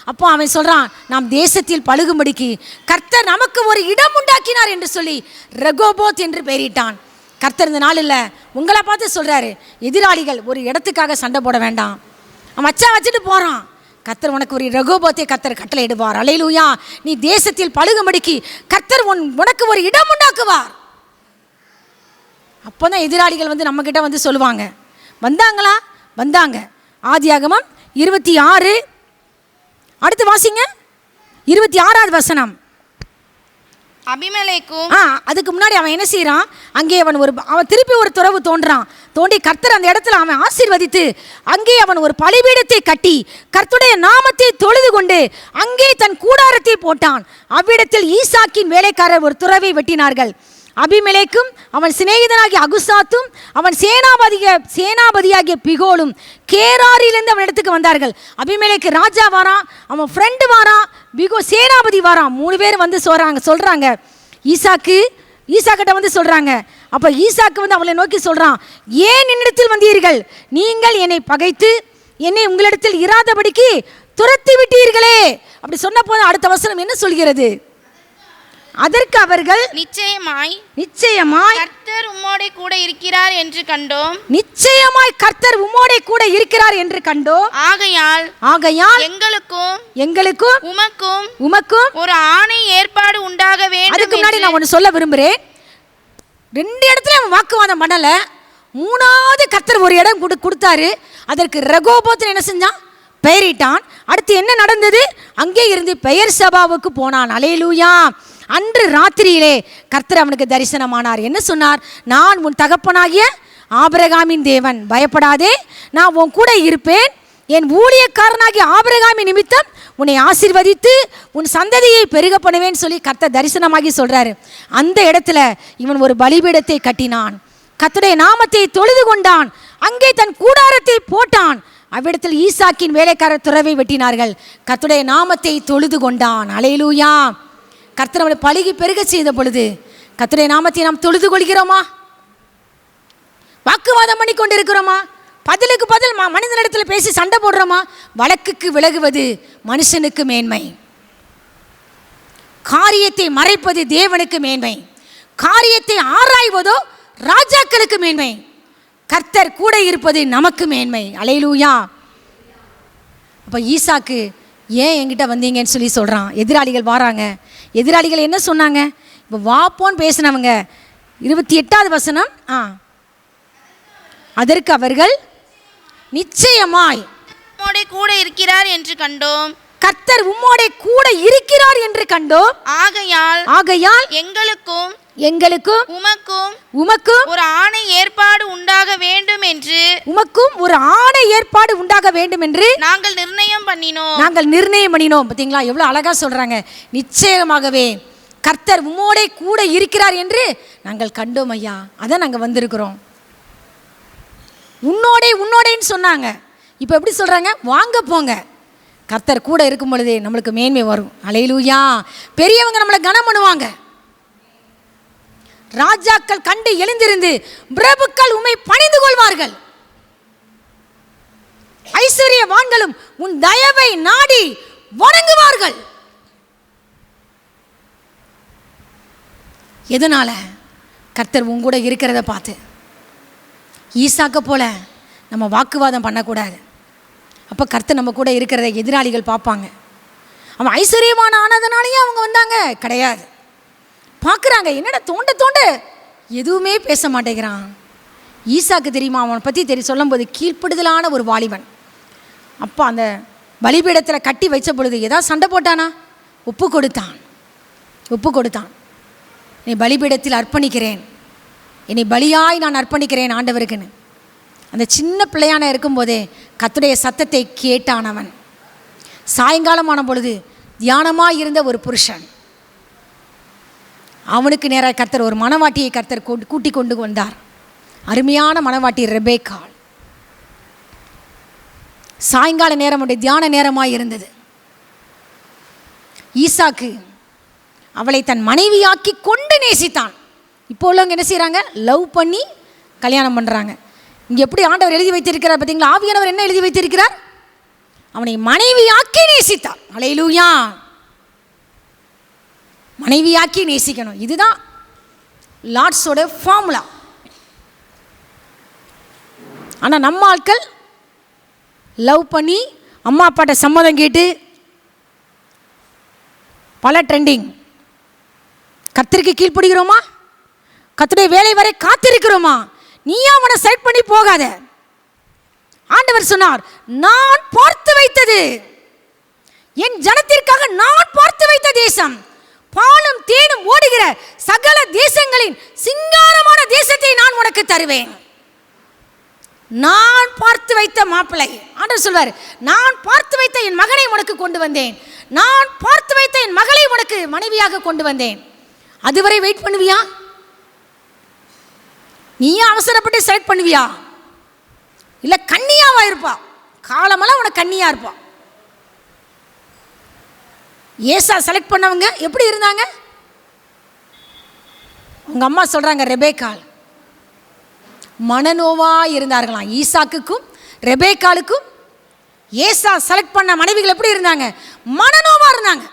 அப்போ அவன் சொல்கிறான், நாம் தேசத்தில் பழுகும்படிக்கு கர்த்தர் நமக்கு ஒரு இடம் உண்டாக்கினார் என்று சொல்லி ரெகோபோத் என்று பெயரிட்டான். கர்த்தர் இந்த நாள் இல்லை உங்களை பார்த்து சொல்கிறாரு, எதிராளிகள் ஒரு இடத்துக்காக சண்டை போட வேண்டாம். அவன் வச்சுட்டு போகிறான். கர்த்தர் உனக்கு ஒரு ரெகோபோத்தை கர்த்தர் கட்டளை இடுவார். ஹல்லேலூயா. நீ தேசத்தில் பழுகும்படிக்கு கர்த்தர் உனக்கு ஒரு இடம் உண்டாக்குவார். அப்போ தான் எதிராளிகள் நம்மக்கிட்ட சொல்லுவாங்க. வந்தாங்களா? வந்தாங்க. ஆதியாகமம் 26. அடுத்து வாசிங்க 26வது வசனம். அபிமெலேக்கும் அதுக்கு முன்னாடி அவன் என்ன செய்யறான்? அங்கே அவன் திருப்பி ஒரு துறவு தோண்டி கர்த்தர் அந்த இடத்துல அவன் ஆசீர்வதித்து அங்கே அவன் ஒரு பலிபீடத்தை கட்டி கர்த்தருடைய நாமத்தை தொழுது கொண்டு அங்கே தன் கூடாரத்தை போட்டான். அவ்விடத்தில் ஈசாக்கின் வேலைக்காரர் ஒரு துறவை வெட்டினார்கள். அபிமெலேக்கும் அவன் சிநேகிதனாகிய அகுசாத்தும் அவன் சேனாபதியாகிய பிகோலும் கேராரிலிருந்து அவன் இடத்துக்கு வந்தார்கள். அபிமெலேக்கு ராஜா வாரான், அவன் ஃப்ரெண்டு வாரான், பிகோ சேனாபதி வாரான். 3 பேர் சொல்றாங்க ஈசாக்கிட்ட சொல்றாங்க. அப்ப ஈசாக்கு அவளை நோக்கி சொல்றான், ஏன் என்னிடத்தில் வந்தீர்கள்? நீங்கள் என்னை பகைத்து என்னை உங்களிடத்தில் இராதபடிக்கு துரத்தி விட்டீர்களே. அப்படி சொன்ன போது அடுத்த வசனம் என்ன சொல்கிறது? அதற்கு அவர்கள் நிச்சயமாய் கர்த்தர் உம்மோடே கூட இருக்கிறார் என்று கண்டோம். நிச்சயமாய் கர்த்தர் உம்மோடே கூட இருக்கிறார் என்று கண்டோம். ஆகையால் எங்களுக்கும் உமக்கும் ஒரு ஆணை ஏற்பாடு உண்டாக வேண்டும். அதுக்கு முன்னாடி நான் ஒன்று சொல்ல விரும்புகிறேன். 2 இடத்துல அவன் வாக்குவாதம் பண்ணல. 3வது கர்த்தர் ஒரு இடம் கொடுத்தாரு. அதற்கு ரெகோபோத் என்ன செஞ்சான்? பெயரிட்டான். அடுத்து என்ன நடந்தது? அங்கே இருந்து பெயர் சபாவுக்கு போனான். அல்லேலூயா. அன்று ராத்திரியிலே கர்த்தர் அவனுக்கு தரிசனமானார். என்ன சொன்னார்? நான் உன் தகப்பனாகிய ஆபிரகாமின் தேவன், பயப்படாதே, நான் உன் கூட இருப்பேன். என் ஊழியக்காரனாகிய ஆபிரகாமின் நிமித்தம் உன்னை ஆசீர்வதித்து உன் சந்ததியை பெருக பண்ணுவேன்னு சொல்லி கர்த்தர் தரிசனமாகி சொல்றாரு. அந்த இடத்துல இவன் ஒரு பலிபீடத்தை கட்டினான், கர்த்தருடைய நாமத்தை தொழுது கொண்டான், அங்கே தன் கூடாரத்தை போட்டான். அவ்விடத்தில் ஈசாக்கின் வேலைக்காரர் துறவை வெட்டினார்கள். கர்த்தருடைய நாமத்தை தொழுது கொண்டான். அல்லேலூயா. கர்த்தர் அவனை பலுகி பெருக செய்த பொழுது கர்த்தருடைய நாமத்தை நாம் தொழுது கொள்கிறோமா? வாக்குவாதம் பண்ணி கொண்டு இருக்கிறோமா? பதிலுக்கு பதில் மனிதனிடத்தில் பேசி சண்டை போடுறோமா? வழக்குக்கு விலகுவது மனுஷனுக்கு மேன்மை, காரியத்தை மறைப்பது தேவனுக்கு மேன்மை, காரியத்தை ஆராய்வதோ ராஜாக்களுக்கு மேன்மை, கர்த்தர் கூட இருப்பது நமக்கு மேன்மை. அல்லேலூயா. அப்போ ஈசாக்கு ஏன் என்கிட்ட வந்தீங்கன்னு சொல்லி சொல்கிறான். எதிராளிகள் வாராங்க. எதிராளிகள் என்ன சொன்னாங்க? இப்போ வாப்போன்னு பேசினவங்க 28வது வசனம். அதற்கு அவர்கள் நிச்சயமாய் உம்மோடே கூட இருக்கிறார் என்று கண்டோம். கர்த்தர் உம்மோடே கூட இருக்கிறார் என்று கண்டோம். ஆகையால் எங்களுக்கும் உமக்கும் ஒரு ஆணை ஏற்பாடு உண்டாக வேண்டும் என்று நாங்கள் நிர்ணயம் பண்ணினோம். பார்த்தீங்களா எவ்வளோ அழகா சொல்றாங்க. நிச்சயமாகவே கர்த்தர் உம்மோடே கூட இருக்கிறார் என்று நாங்கள் கண்டோம் ஐயா, அதான் நாங்கள் வந்திருக்கிறோம். உன்னோடேன்னு சொன்னாங்க. இப்போ எப்படி சொல்றாங்க? வாங்க போங்க, கர்த்தர் கூட இருக்கும் பொழுதே நம்மளுக்கு மேன்மை வரும். அல்லேலூயா. பெரியவங்க நம்மளை கனம் பண்ணுவாங்க. ராஜாக்கள் கண்டு எழுந்திருந்து பிரபுக்கள் உம்மை பணிந்து கொள்வார்கள். ஐஸ்வர்யவான்களும் உன் தயவை நாடி வணங்குவார்கள். எதனால? கர்த்தர் உன் கூட இருக்கிறத பார்த்து. ஈசாக்க போல நம்ம வாக்குவாதம் பண்ணக்கூடாது. அப்போ கர்த்தர் நம்ம கூட இருக்கிறத எதிராளிகள் பார்ப்பாங்க. அவன் ஐஸ்வர்யமான ஆனதுனாலேயே அவங்க வந்தாங்க கிடையாது. பார்க்குறாங்க, என்னடா தோண்ட எதுவுமே பேச மாட்டேங்கிறான். ஈசாக்கு தெரியுமா, அவனை பற்றி சொல்லும்போது கீழ்ப்படுதலான ஒரு வாலிபன். அப்போ அந்த பலிபீடத்தில் கட்டி வச்ச பொழுது ஏதாவது சண்டை போட்டானா? ஒப்பு கொடுத்தான். என்னை பலிபீடத்தில் அர்ப்பணிக்கிறேன், என்னை பலியாய் நான் அர்ப்பணிக்கிறேன் ஆண்டவருக்குன்னு. அந்த சின்ன பிள்ளையான இருக்கும்போதே கர்த்தருடைய சத்தத்தை கேட்டான் அவன். சாயங்காலமான பொழுது தியானமாக இருந்த ஒரு புருஷன், அவனுக்கு நேராக கர்த்தர் ஒரு மணவாட்டியை கர்த்தர் கூட்டி கொண்டு வந்தார். அருமையான மணவாட்டி ரெபேக்காள். சாயங்கால நேரம் உடைய தியான நேரமாக இருந்தது. ஈசாக்கு அவளை தன் மனைவியாக்கி கொண்டு நேசித்தான். இப்போ உள்ளவங்க என்ன செய்கிறாங்க? லவ் பண்ணி கல்யாணம் பண்ணுறாங்க. இங்கே எப்படி ஆண்டவர் எழுதி வைத்திருக்கிறார் பார்த்தீங்களா? ஆவியானவர் என்ன எழுதி வைத்திருக்கிறார்? அவனை மனைவியாக்கி நேசித்தார். அல்லேலூயா. மனைவியாக்கி நேசிக்கணும். இதுதான் லார்ட்ஸோட ஃபார்முலா. ஆனால் நம்ம ஆட்கள் லவ் பண்ணி அம்மா அப்பாட்ட சம்மதம் கேட்டு பல ட்ரெண்டிங். கர்த்தருக்கு கீழ்ப்படுகிறோமா? கர்த்தருடைய வேலை வரை காத்திருக்கிறோமா? நீயா அவனை செலக்ட் பண்ணி போகாத. ஆண்டவர் சொன்னார், நான் பார்த்து வைத்தது, என் ஜனத்திற்காக நான் பார்த்து வைத்த தேசம், பாலும் தேனும் ஓடுகிற சகல தேசங்களின் சிங்காரமான தேசத்தை நான் உனக்கு தருவேன். நான் பார்த்து வைத்த மாப்பிள்ளை. ஆண்டவர் சொல்வார், நான் பார்த்து வைத்த என் மகனை உனக்கு கொண்டு வந்தேன், நான் பார்த்து வைத்த என் மகளை உனக்கு மனைவியாக கொண்டு வந்தேன். அதுவரை வெயிட் பண்ணுவியா? நீயா அவசரப்பட்டு செலக்ட் பண்ணுவியா? இல்லை கன்னியாவா இருப்பா? காலமெல்லாம் உனக்கு கன்னியா இருப்பா. ஏசா செலக்ட் பண்ணவங்க எப்படி இருந்தாங்க? உங்க அம்மா சொல்றாங்க, ரெபேக்காள் மனநோவா இருந்தார்களாம். ஈசாக்குக்கும் ரெபேக்காளுக்கும் ஏசா செலக்ட் பண்ண மனைவிகள் எப்படி இருந்தாங்க? மனநோவா இருந்தாங்க.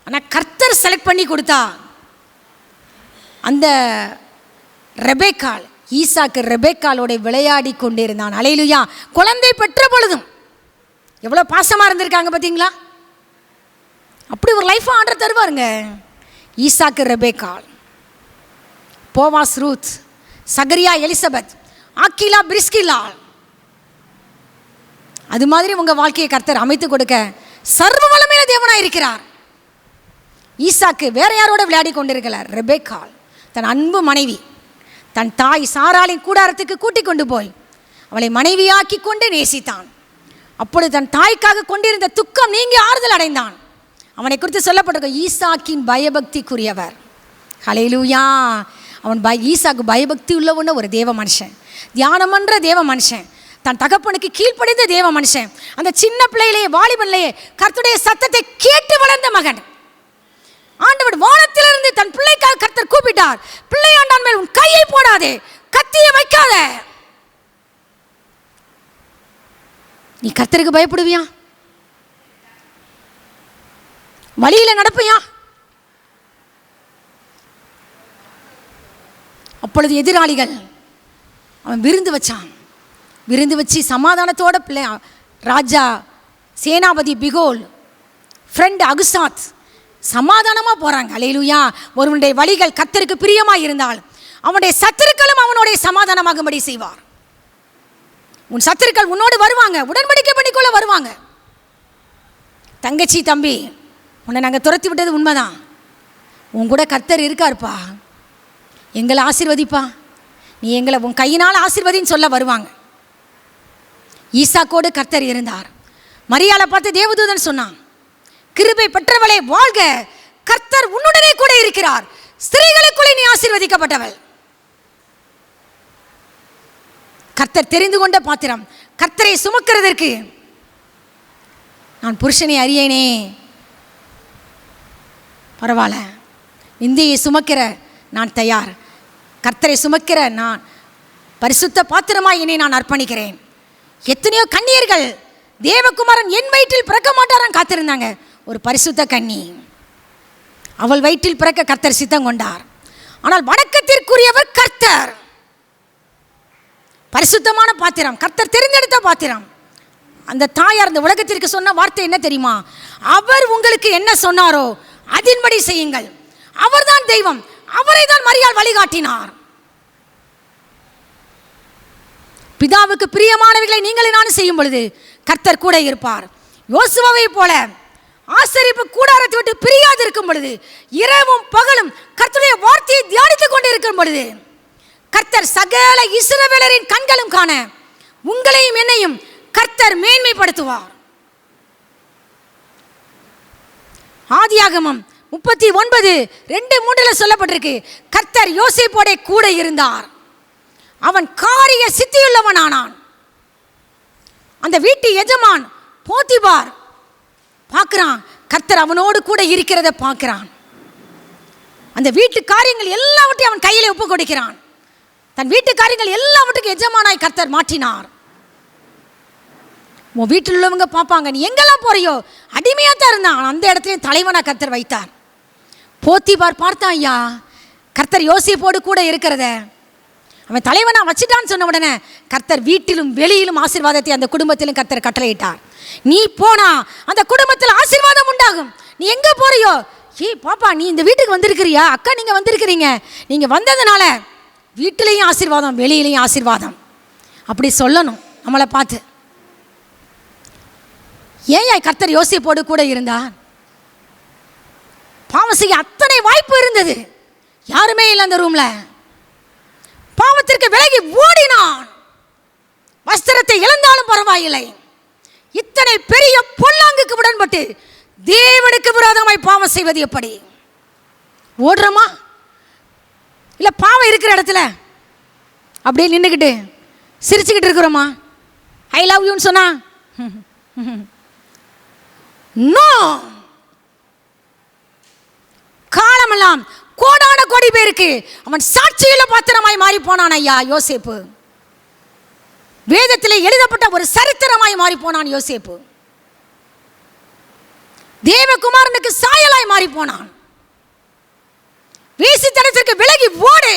ஆனால் கர்த்தர் செலக்ட் பண்ணி கொடுத்தா அந்த ரெபேக்காள், ஈசாக்கு ரெபேக்காளோட விளையாடி கொண்டிருந்தான். அல்லேலூயா. குழந்தை பெற்ற பொழுதும் எவ்வளோ பாசமாக இருந்திருக்காங்க பார்த்தீங்களா? அப்படி ஒரு லைஃப் ஆண்டவர் தருவாருங்க. ஈசாக்கு ரெபேக்காள், போவாஸ் ரூத், சகரியா எலிசபெத், ஆக்கிலா பிரிஸ்கிலா, அது மாதிரி உங்கள் வாழ்க்கையை கர்த்தர் அமைத்து கொடுக்க சர்வ வல்லமையுள்ள தேவனாக இருக்கிறார். ஈசாக்கு வேற யாரோட விளையாடி கொண்டிருக்கிறார். ரெபெக்காள் தன் அன்பு மனைவி தன் தாய் சாராளின் கூடாரத்துக்கு கூட்டிக் கொண்டு போய் அவளை மனைவியாக்கி கொண்டு நேசித்தான். அப்பொழுது தன் தாய்க்காக கொண்டிருந்த துக்கம் நீங்கி ஆறுதல் அடைந்தான். அவனை குறித்து சொல்லப்பட்டிருக்க ஈசாக்கின் பயபக்திக்குரியவர். ஹல்லேலூயா. அவன் ஈசாக்கு பயபக்தி உள்ளவன ஒரு தேவ மனுஷன், தியானமன்ற தேவ மனுஷன், தன் தகப்பனுக்கு கீழ்ப்படிந்த தேவ மனுஷன். அந்த சின்ன பிள்ளையிலேயே வாலிபன்லேயே கர்த்தருடைய சத்தத்தை கேட்டு வளர்ந்த மகன். ஆண்டவர் வானத்திலிருந்து தன் பிள்ளைக்காக கர்த்தர் கூப்பிட்டார். பிள்ளையாண்டான் மேல் உன் கையை போடாதே, கத்தியை வைக்காத. நீ கர்த்தருக்கு பயப்படுவியா? வழியில நடப்பையா? அப்பொழுது எதிராளிகள் அவன் விருந்து வச்சான். விருந்து வச்சு சமாதானத்தோட பிள்ளை ராஜா சேனாபதி பிகோல் ஃப்ரெண்ட் அகுசாத் சமாதானமாக போகிறாங்க. அல்லேலூயா. ஒருவனுடைய வழிகள் கர்த்தருக்கு பிரியமாக இருந்தால் அவனுடைய சத்துருக்களும் அவனுடைய சமாதானமாகும்படி செய்வார். உன் சத்துருக்கள் உன்னோடு வருவாங்க, உடன்படிக்கை பண்ணிக்கொள்ள வருவாங்க. தங்கச்சி தம்பி, உன்னை நாங்கள் துரத்தி விட்டது உண்மைதான், உன் கூட கர்த்தர் இருக்காருப்பா, எங்களை ஆசீர்வதிப்பா, நீ எங்களை உன் கையினால் ஆசீர்வதின்னு சொல்ல வருவாங்க. ஈசாக்கோடு கர்த்தர் இருந்தார். மரியாளை பார்த்து தேவதூதன் சொன்னான், கிருபை பெற்றவளே வாழ்க, கர்த்தர் உன்னுடனே கூட இருக்கிறார், ஸ்திரீகளுக்குள்ளே நீ ஆசீர்வதிக்கப்பட்டவள். கர்த்தர் தெரிந்து கொண்ட பாத்திரம். கர்த்தரை சுமக்கிறதற்கு நான் புருஷனை அறியேனே, பரவாயில்ல, இந்தியை சுமக்கிற நான் தயார், கர்த்தரை சுமக்கிற நான் பரிசுத்த பாத்திரமாய் என்னை நான் அர்ப்பணிக்கிறேன். எத்தனையோ கன்னியர்கள் தேவகுமாரன் என் வயிற்றில் பிறக்க மாட்டாரான் காத்திருந்தாங்க. ஒரு பரிசுத்த கன்னி, அவள் வயிற்றில் பிறக்க கர்த்தர் சித்தம் கொண்டார். ஆனால் வணக்கத்திற்குரியவர் கர்த்தர். பரிசுத்தமான பாத்திரம், கர்த்தர் தெரிந்தெடுத்த பாத்திரம். அந்த தாயார் இந்த உலகத்திற்கு சொன்ன வார்த்தை என்ன தெரியுமா? அவர் உங்களுக்கு என்ன சொன்னாரோ அதன்படி செய்யுங்கள். அவர்தான் தெய்வம், அவரை தான் மரியாள் வழிகாட்டினார். பிதாவுக்கு பிரியமானவைகளை நீங்களே நானும் செய்யும் பொழுது கர்த்தர் கூட இருப்பார். யோசுவாவை போல ஆசரிப்பு கூடாரத்தை விட்டு பிரியாது இருக்கும் பொழுது, இரவும் பகலும் கர்த்தருடைய வார்த்தையை தியானித்துக் கொண்டு இருக்கும் பொழுது, கர்த்தர் சகல இஸ்ரவேலரின் கண்களும் காண உங்களையும் என்னையும் கர்த்தர் மேன்மைப்படுத்துவார். ஆதியாகமம் 39:2-3 சொல்லப்பட்டிருக்கு, கர்த்தர் யோசேப்போட கூட இருந்தார், அவன் காரிய சித்தியுள்ளவனானான். அந்த வீட்டு எஜமான் போத்திபார் பார்க்கிறான், கர்த்தர் அவனோடு கூட இருக்கிறத பார்க்கிறான். அந்த வீட்டு காரியங்கள் எல்லாவற்றையும் அவன் கையிலே ஒப்பு கொடுக்கிறான். தன் வீட்டு காரியங்கள் எல்லாவற்றுக்கும் எஜமானாய் கர்த்தர் மாற்றினார். உன் வீட்டில் உள்ளவங்க பார்ப்பாங்க, நீ எங்கெல்லாம் போறியோ, அடிமையாக தான் இருந்தான், அந்த இடத்துல தலைவனாக கர்த்தர் வைத்தார். போத்திபார் பார்த்தான், ஐயா கர்த்தர் யோசேப்போடு கூட இருக்கிறத அவன் தலைவனா வச்சுட்டான்னு சொன்ன உடனே கர்த்தர் வீட்டிலும் வெளியிலும் ஆசீர்வாதத்தை அந்த குடும்பத்திலும் கர்த்தர் கட்டளையிட்டார். நீ போனா அந்த குடும்பத்தில் ஆசீர்வாதம் உண்டாகும். நீ எங்க போறியோ, பாப்பா நீ இந்த வீட்டுக்கு வந்திருக்கிறியா, அக்கா நீங்க வந்திருக்கிறீங்க, நீங்க வந்ததுனால வீட்டிலையும் ஆசீர்வாதம் வெளியிலையும் ஆசீர்வாதம், அப்படி சொல்லணும் நம்மளை பார்த்து. ஏன் கர்த்தர் யோசேப்போடு கூட இருந்தார்? பாவம் செய்ய அத்தனை வாய்ப்பு இருந்தது, யாருமே இல்லை அந்த ரூம்ல. பாவத்திற்கு விலகி ஓடினான். வஸ்திரத்தை இழந்தாலும் பரவாயில்லை, இத்தனை பெரிய பொல்லாங்குக்கு உடன்பட்டு தேவனுக்கு விரோதமாய் பாவம் செய்வது எப்படி? ஓடுறோமா இல்லை பாவம் இருக்கிற இடத்துல அப்படியே நின்றுக்கிட்டு சிரிச்சுக்கிட்டு இருக்கிறோமா? ஐ லவ் யூன்னு சொன்னா நோ. காலமெல்லாம் கோடான கோடி பேருக்கு அவன் சாட்சியுள்ள பாத்திரமாய் மாறி போனான். ஐயா யோசேப்பு வேதத்தில் எழுதப்பட்ட ஒரு சரித்திரமாய் மாறி போனான். யோசேப்பு தேவகுமாரனுக்கு சாயலாய் மாறி போனான். வேசித்தனத்திற்கு விலகி ஓடு,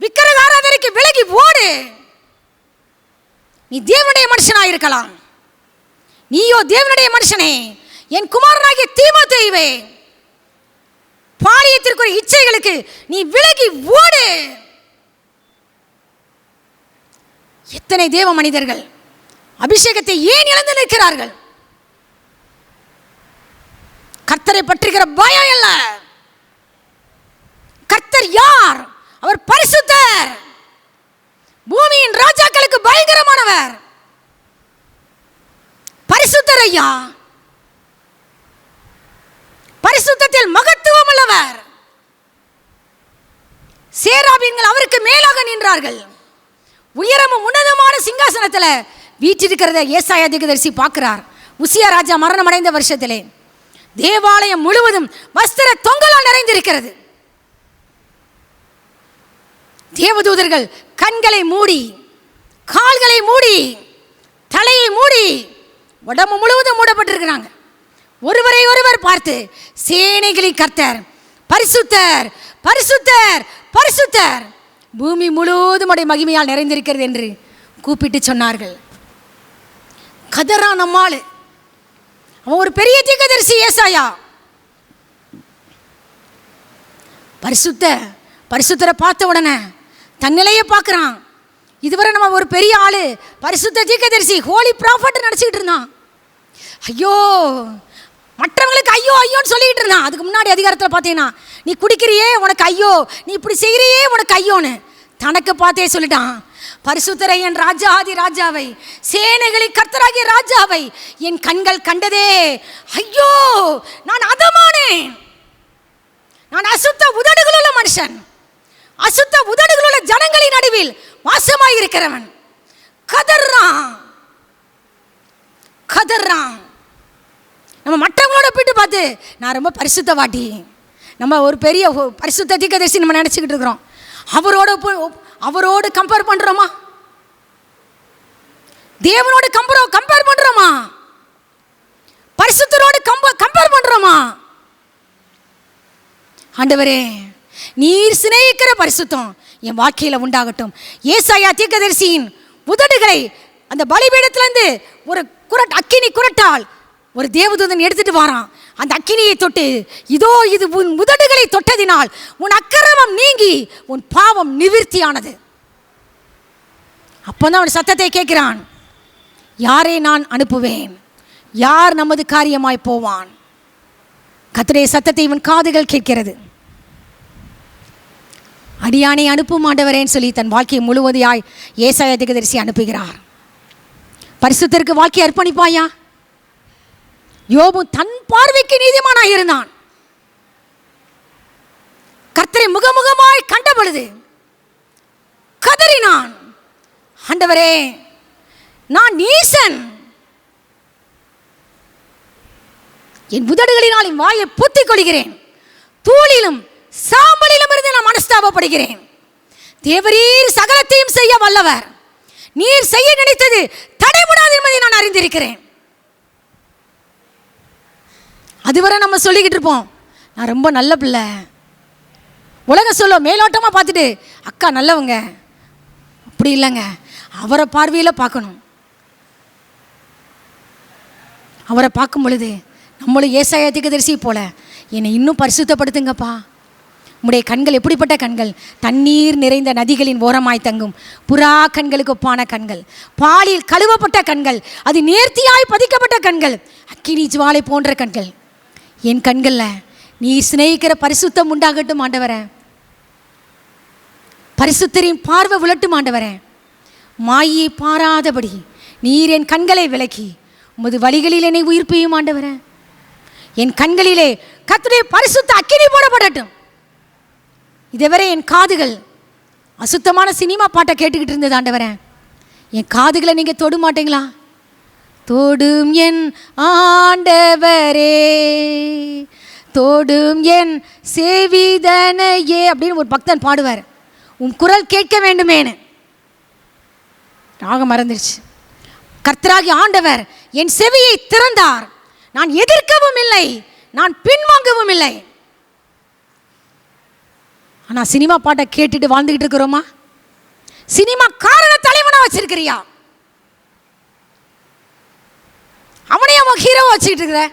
விக்கிரக ஆராதனைக்கு விலகி ஓடு. நீ தேவனுடைய மனுஷனாய் இருக்கலாம். நீயோ தேவனுடைய மனுஷனே, என் குமாரனாகிய தீமோத்தேயுவே, பாலியத்திற்குரிய இச்சைகளுக்கு நீ விலகி ஓடு. எத்தனை தேவ மனிதர்கள் அபிஷேகத்தை ஏன் இழந்து நிற்கிறார்கள்? கர்த்தரை பற்றுகிற பயம் இல்ல. கர்த்தர் யார்? அவர் பரிசுத்தர். பூமியின் ராஜாக்களுக்கு பயங்கரமானவர். பரிசுத்தர் ஐயா. பரிசுத்தத்தில் மகத்துவம் உள்ளவர். சேராபீன்கள் அவருக்கு மேலாக நின்றார்கள். உயரமும் உன்னதமான சிங்காசனத்தில் வீற்றிருக்கிறத ஏசாயா தீர்க்கதரிசி பார்க்கிறார். உசியா ராஜா மரணம் அடைந்த வருஷத்திலே தேவாலயம் முழுவதும் வஸ்திர தொங்கலால் நிறைந்திருக்கிறது. தேவதூதர்கள் கண்களை மூடி, கால்களை மூடி, தலையை மூடி, உடம்பு முழுவதும் மூடப்பட்டிருக்கிறாங்க. ஒருவரை ஒருவர் பார்த்து சேனைகளின் கர்த்தர் பரிசுத்தர், பரிசுத்தர், பரிசுத்தர், பூமி முழுவதும் உடைய மகிமையால் நிறைந்திருக்கிறது என்று கூப்பிட்டு சொன்னார்கள். கதரா நம்மாளு. அவன் ஒரு பெரிய தீர்க்கதரிசி ஏசாயா. பரிசுத்தரை பார்த்த உடனே தன்னிலையே பார்க்குறான். இதுவரை நம்ம ஒரு பெரிய ஆளு பரிசுத்த தீர்க்கதரிசி ஹோலி ப்ராஃபட் நினச்சிக்கிட்டு இருந்தான். ஐயோ, மற்றவங்களுக்கு ஐயோ ஐயோன்னு சொல்லிக்கிட்டு இருந்தான். அதுக்கு முன்னாடி அதிகாரத்தில் பார்த்தீங்கன்னா, நீ குடிக்கிறியே உனக்கு ஐயோ, நீ இப்படி செய்கிறியே உனக்கு ஐயோன்னு தனக்கு பார்த்தே சொல்லிட்டான். பரிசுத்தரை என் ராஜாதி ராஜாவை, சேனைகளின் கர்த்தராகிய ராஜாவை என் கண்கள் கண்டதே. ஐயோ, நான் அதமானேன். நான் அசுத்த உதடுகளுள்ள மனுஷன், அசுத்த உதடுகளுள்ள ஜனங்களின் நடுவில் வாசமாயிருக்கிறவன். கதறான், கதறான். நம்ம மற்றவங்களோட போயிட்டு பார்த்து நான் ரொம்ப பரிசுத்தவாட்டி, நம்ம ஒரு பெரிய பரிசுத்த தீர்க்கதரிசி நம்ம நினச்சிக்கிட்டு இருக்கிறோம். அவரோடு கம்பேர் பண்ணுறோமா? தேவனோடு கம்பேர் பண்ணுறோமா? பரிசுத்தரோடு கம்பேர் பண்ணுறோமா? ஆண்டவரே, நீர் சிநேகிக்கிற பரிசுத்தம் என் வாழ்க்கையில் உண்டாகட்டும். ஏசாயா தீர்க்கதரிசியின் உதடுகளை அந்த பலிபீடத்திலிருந்து ஒரு அக்கினி குரட்டால் ஒரு தேவதூதன் எடுத்துட்டு வாரான். அந்த அக்கினியை தொட்டு, இதோ இது உன் உதடுகளை தொட்டதினால் உன் அக்கிரமம் நீங்கி உன் பாவம் நிவிர்த்தியானது. அப்போதான் அவன் சத்தத்தை கேட்கிறான், யாரை நான் அனுப்புவேன்? யார் நமது காரியமாய் போவான்? கர்த்தருடைய சத்தத்தை இவன் காதுகள் கேட்கிறது. அடியானை அனுப்பும் ஆண்டவரேன்னு சொல்லி தன் வாழ்க்கையை முழுவதையாய் ஏசாயா தீர்க்கதரிசி அனுப்புகிறார். பரிசுத்தருக்கு வாழ்க்கையை அர்ப்பணிப்பாயா? யோபு தன் பார்வைக்கு நீதிமானாக இருந்தான். கர்த்தரை முகமுகமாய் கண்ட பொழுது கதறினான், ஆண்டவரே நான் நீசன், என் உதடுகளினால் என் வாயை பூத்திக் கொள்கிறேன், தூளிலும் சாம்பலிலும் இருந்து நான் மனஸ்தாபப்படுகிறேன். தேவரீர் சகலத்தையும் செய்ய வல்லவர், நீர் செய்ய நினைத்தது தடைபடாது என்பதை நான் அறிந்திருக்கிறேன். அதுவரை நம்ம சொல்லிக்கிட்டு இருப்போம், நான் ரொம்ப நல்ல பிள்ளை. உலகம் சொல்ல மேலோட்டமாக பார்த்துட்டு அக்கா நல்லவங்க. அப்படி இல்லைங்க, அவரை பார்வையில் பார்க்கணும். அவரை பார்க்கும் பொழுது நம்மளும் ஏசாயா தீர்க்கதரிசி போல, என்னை இன்னும் பரிசுத்தப்படுத்துங்கப்பா. உம்முடைய கண்கள் எப்படிப்பட்ட கண்கள்? தண்ணீர் நிறைந்த நதிகளின் ஓரமாய் தங்கும் புறா கண்களுக்கு ஒப்பான கண்கள், பாலில் கழுவப்பட்ட கண்கள், அது நேர்த்தியாய் பதிக்கப்பட்ட கண்கள், அக்கினி ஜுவாலை போன்ற கண்கள். என் கண்களில் நீர் சிநேகிக்கிற பரிசுத்தம் உண்டாகட்டும் ஆண்டவரே. பரிசுத்தரின் பார்வை விளட்டும் ஆண்டவரே. மாயை பாராதபடி நீர் என் கண்களை விலக்கி உமது வழிகளில் என்னை உயிர்ப்பியும் ஆண்டவரே. என் கண்களிலே கர்த்தருடைய பரிசுத்த அக்கினி போடப்படட்டும். இதுவரை என் காதுகள் அசுத்தமான சினிமா பாட்டை கேட்டுக்கிட்டு இருந்தது ஆண்டவரே. என் காதுகளை நீங்கள் தொட மாட்டீங்களா? தொடும் என் ஆண்டவரே, தொடும் என் சேவிதனையே அப்படின்னு ஒரு பக்தன் பாடுவார். உன் குரல் கேட்க வேண்டுமேனு. ராகம் மறந்துருச்சு. கர்த்தராகி ஆண்டவர் என் செவியை திறந்தார். நான் எதிர்க்கவும் இல்லை, நான் பின்வாங்கவும் இல்லை. ஆனால் சினிமா பாட்டை கேட்டுட்டு வாழ்ந்துக்கிட்டு இருக்கிறோமா? சினிமா காரண தலைவனா வச்சிருக்கிறியா? அவனையும் அவன் ஹீரோவா வச்சுக்கிட்டு இருக்கிற?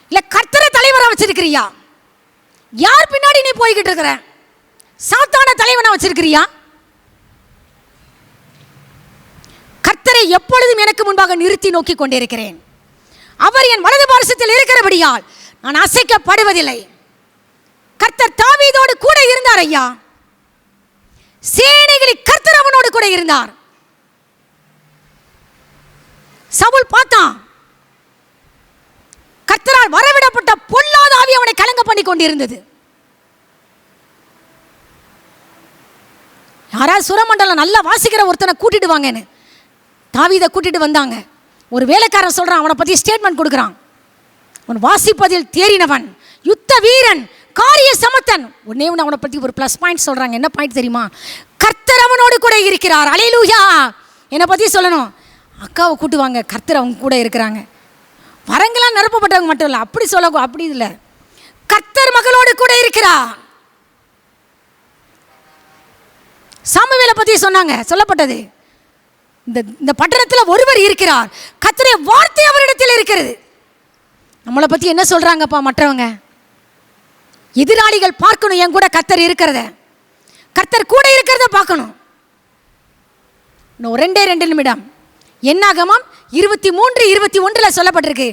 இல்லை கர்த்தரை தலைவராக வச்சிருக்கிறியா? யார் பின்னாடி நீ போய்கிட்டு இருக்கிற? சாத்தான தலைவனை வச்சிருக்கிறியா? கர்த்தரை எப்பொழுதும் எனக்கு முன்பாக நிறுத்தி நோக்கி கொண்டிருக்கிறேன். அவர் என் வலது பாரசத்தில் இருக்கிறபடியால் நான் அசைக்கப்படுவதில்லை. கர்த்தர் தாவீதோடு கூட இருந்தார் ஐயா. சேனைகளில் கர்த்தர் அவனோடு கூட இருந்தார். சவுல் பார்த்தான், கர்த்தரால் வரவிடப்பட்ட பொல்லாத ஆவி அவனை கலங்க பண்ணி கொண்டிருந்தது. யாராவது சுரமண்டலம் நல்லா வாசிக்கிற ஒருத்தனை கூட்டிட்டு வாங்கன்னு தாவீதை கூட்டிட்டு வந்தாங்க. ஒரு வேலைக்காரன் சொல்றான், அவனை பத்தி ஸ்டேட்மெண்ட் கொடுக்குறான். அவன் வாசிப்பதில் தேறினவன், யுத்த வீரன், காரிய சமத்தன். உடனே அவனை பத்தி ஒரு ப்ளஸ் பாயிண்ட் சொல்றாங்க. என்ன பாயிண்ட் தெரியுமா? கர்த்தர் அவனோடு கூட இருக்கிறார். அல்லேலூயா. என்னை பத்தி சொல்லணும், அக்காவை கூட்டுவாங்க, கர்த்தர் அவங்க கூட இருக்கிறாங்க. வரங்களாம் நிரப்பப்பட்டவங்க மட்டும் இல்லை, அப்படி சொல்ல, அப்படி இல்லை, கர்த்தர் மகளோடு கூட இருக்கிறார். சாமுவேலை பத்தி சொன்னாங்க, சொல்லப்பட்டது, இந்த பட்டணத்தில் ஒருவர் இருக்கிறார், கர்த்தருடைய வார்த்தை அவரிடத்தில் இருக்கிறது. நம்மளை பத்தி என்ன சொல்றாங்கப்பா மற்றவங்க? எதிராளிகள் பார்க்கணும் என் கூட கர்த்தர் இருக்கிறத, கர்த்தர் கூட இருக்கிறத பார்க்கணும். இன்னும் 2 நிமிடம். என்னாகமம் 23:21 சொல்லப்பட்டிருக்கு,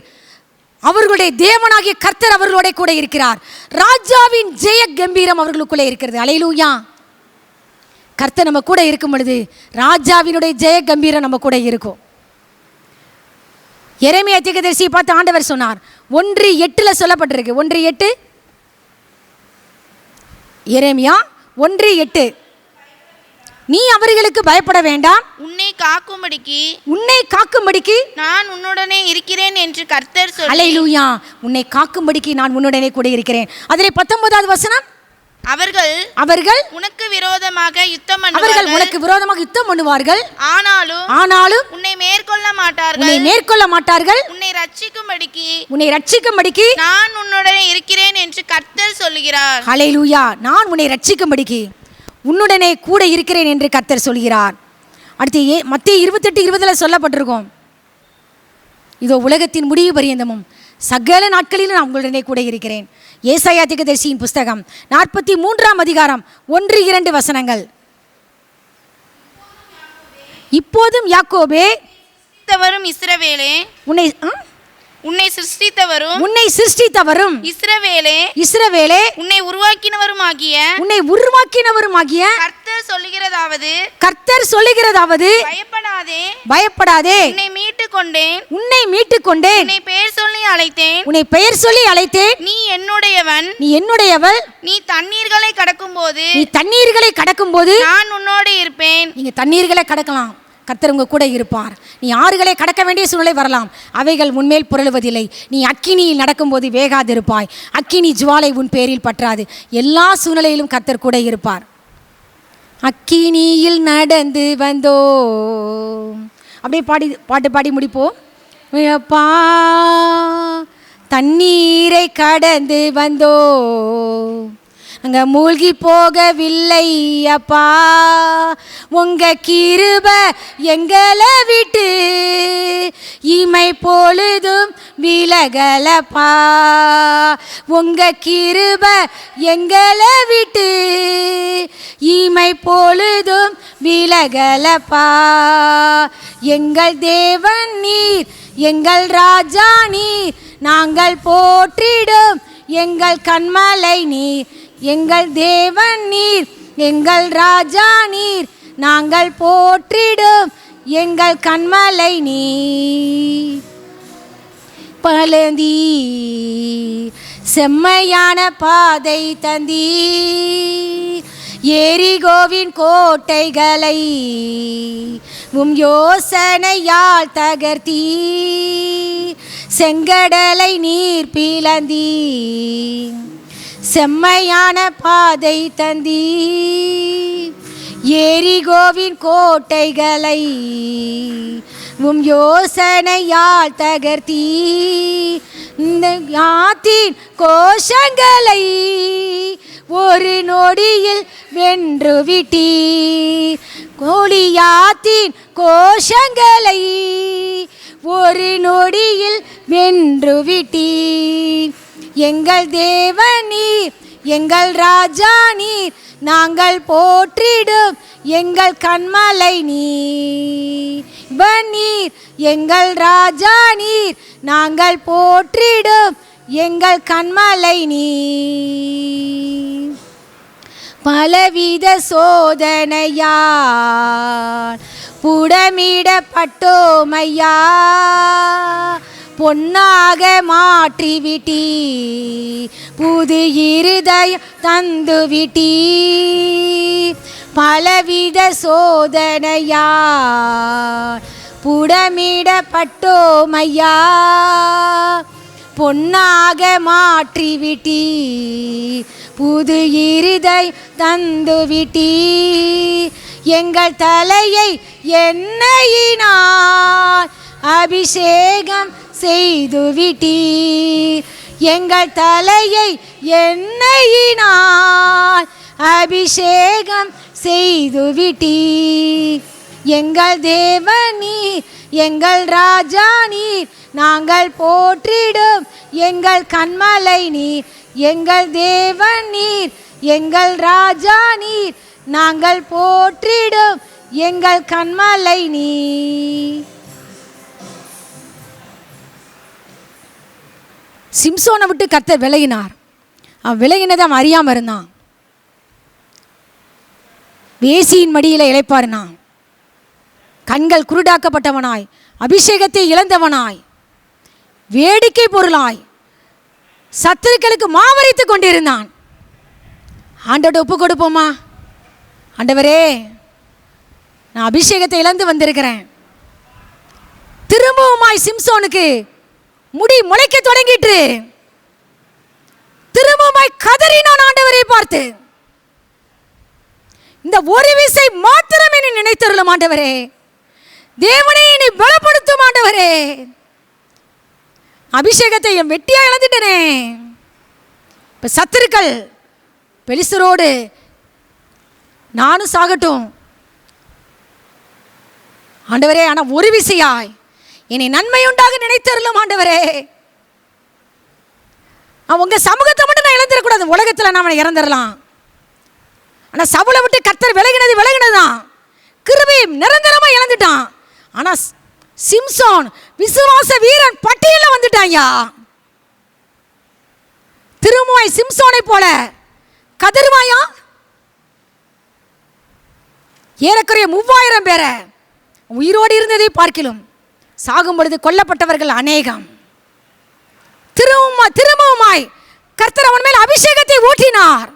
அவர்களுடைய தேவனாகிய கர்த்தர் அவர்களோட கூட இருக்கிறார், ராஜாவின் ஜெய கம்பீரம் அவர்களுக்குள்ளே இருக்கிறது. அல்லேலூயா. கர்த்தர் நம்ம கூட இருக்கும் பொழுது ராஜாவினுடைய ஜெய கம்பீரம் நம்ம கூட இருக்கும். எரேமியா தீர்க்கதரிசியை பார்த்து ஆண்டவர் சொன்னார், 1:8 சொல்லப்பட்டிருக்கு. 1:8 எரேமியா 1:8, நீ அவர்களுக்கு பயப்பட வேண்டாம், உன்னை காக்கும்படிக்கு நான் உன்னுடனே இருக்கிறேன் என்று கர்த்தர் சொல்லி. அல்லேலூயா. உன்னை காக்கும்படிக்கு நான் உன்னுடனே கூட இருக்கிறேன். அதிலே 19வது வசனம், அவர்கள் உனக்கு விரோதமாக யுத்தம் பண்ணுவார்கள், ஆனாலும் உன்னை மேற்கொள்ள மாட்டார்கள், உன்னை ரட்சிக்கும்படிக்கு நான் உன்னுடனே இருக்கிறேன் என்று கர்த்தர் சொல்கிறார். அல்லேலூயா. நான் உன்னை ரட்சிக்கும்படிக்கு உன்னுடனே கூட இருக்கிறேன் என்று கர்த்தர் சொல்கிறார். அடுத்து மத்தேயு 28:20 சொல்லப்பட்டிருக்கும், இதோ உலகத்தின் முடிவு பரியந்தமும் சகல நாட்களிலும் நான் உங்களுடனே கூட இருக்கிறேன். ஏசாயா தீர்க்கதரிசியின் புஸ்தகம் 43ஆம் அதிகாரம் 1-2 வசனங்கள். இப்போதும் யாக்கோபே, இஸ்ரவேலே, உன்னை சிருஷ்டித்தவரும் இஸ்ரவேலே, உன்னை உருவாக்கினவருமாகிய கர்த்தர் சொல்லுகிறதாவது, பயப்படாதே, உன்னை மீட்டுக் கொண்டேன், உன்னை பெயர் சொல்லி அழைத்தேன், நீ என்னுடையவள், நீ தண்ணீர்களை கடக்கும்போது நான் உன்னோடு இருப்பேன். நீங்க தண்ணீர்களை கடக்கலாம், கர்த்தர் உங்க கூட இருப்பார். நீ ஆறுகளை கடக்க வேண்டிய சூழ்நிலை வரலாம், அவைகள் உன்மேல் புரளுவதில்லை. நீ அக்கினியில் நடக்கும்போது வேகாதிருப்பாய், அக்கினி ஜுவாலை உன் பேரில் பற்றாது. எல்லா சூழ்நிலையிலும் கர்த்தர் கூட இருப்பார். அக்கினியில் நடந்து வந்தோ, அப்படியே பாட்டு பாடி முடிப்போம். அப்பா, தண்ணீரை கடந்து வந்தோ, அங்க மூழ்கி போகவில்லை அப்பா, உங்க கிருப எங்களை விட்டு இமை பொழுதும் விலகலப்பா, உங்க கிருப எங்களை விட்டு இமை பொழுதும் விலகலப்பா. எங்கள் தேவன் நீர், எங்கள் ராஜா நீர், நாங்கள் போற்றிடும் எங்கள் கண்மலை நீர். எங்கள் தேவன் நீர், எங்கள் ராஜா நீர், நாங்கள் போற்றிடும் எங்கள் கண்மலை நீர். பலந்தி செம்மையான பாதை தந்தி, எரிகோவின் கோட்டைகளை யோசனையால் தகர்த்தி, செங்கடலை நீர் பிளந்தி, செம்மையான பாதை தந்தி, எரிகோவின் கோட்டைகளை யோசனையால் தகர்த்தி, இந்த யாத்தின் கோஷங்களை ஒரு நொடியில் வென்று விட்டி, கோலியாத்தின் கோஷங்களை ஒரு நொடியில் வென்று விட்டி. எங்கள் தேவன் நீர், எங்கள் ராஜா நீர், நாங்கள் போற்றிடும் எங்கள் கண்மலை நீர். தேவன் நீர், எங்கள் ராஜா நீர், நாங்கள் போற்றிடும் எங்கள் கண்மலை நீர். பலவித சோதனையால் புடமிடப்பட்டோமையா, பொன்னாக மாற்றிவிட்டீ, புது இருதயம் தந்துவிட்டீ. பலவித சோதனையால் புடமிடப்பட்டோமையா, பொன்னாக மாற்றிவிட்டீ, புது இருதயம் தந்துவிட்டீ. எங்கள் தலையை எண்ணெயினால் அபிஷேகம் செய்துவிட்டீர். எங்கள் தலையை எண்ணெயினால் அபிஷேகம் செய்துவிட்டீர். எங்கள் தேவன் நீர், எங்கள் ராஜா நீர், நாங்கள் போற்றிடும் எங்கள் கண்மலை நீர். எங்கள் தேவன் நீர், எங்கள் ராஜா நீர், நாங்கள் போற்றிடும் எங்கள் கண்மலை நீர். சிம்சோனை விட்டு கர்த்தர் விலகினார். அவன் விலகினதை அவன் அறியாமல் இருந்தான். வேசியின் மடியில் இளைப்பாறினான். கண்கள் குருடாக்கப்பட்டவனாய், அபிஷேகத்தை இழந்தவனாய், வேடிக்கை பொருளாய் சத்துருக்களுக்கு மாவரித்து கொண்டிருந்தான். ஆண்டவர்கிட்ட ஒப்பு கொடுப்போமா? ஆண்டவரே, நான் அபிஷேகத்தை இழந்து வந்திருக்கிறேன். திரும்பவுமாய் சிம்சோனுக்கு முடி முளைக்க தொடங்கிட்டு திரும்பவுமாய் கதறினான் ஆண்டவரை பார்த்து. இந்த ஒரு விசை மாத்திரம் என்னை நினைத்தருளும் ஆண்டவரே. தேவனே, என்னை பலப்படுத்தும் ஆண்டவரே. அபிஷேகத்தை வெட்டியா இழந்துட்டனே. இப்ப சத்துருக்கள் பெலிஸ்தரோடு நானும் சாகட்டும் ஆண்டவரே, ஆனா ஒரு விசையாய் என்னை நன்மை உண்டாக நினைத்தருளும் ஆண்டவரே. உங்க சமூகத்தை மட்டும் நான் இழந்துடக்கூடாது. உலகத்தில் நான் இறந்துடலாம். ஆனா சவுலை விட்டு கர்த்தர் விலகினதுதான். கிருபையை நிரந்தரமா இழந்துட்டான். ஆனா சிம்சோன் விசுவாச வீரன் பட்டியலில் வந்துட்டாயா. திரும்பவாய் சிம்சோனை போல கதறுவாயா? ஏறக்குறைய 3000 பேரை உயிரோடு இருந்ததை பார்க்கிலும் சாகும் பொழுது கொல்லப்பட்டவர்கள் அநேகம். திரும்பவுமாய் கர்த்தர் அவன் மேல் அபிஷேகத்தை ஊற்றினார்.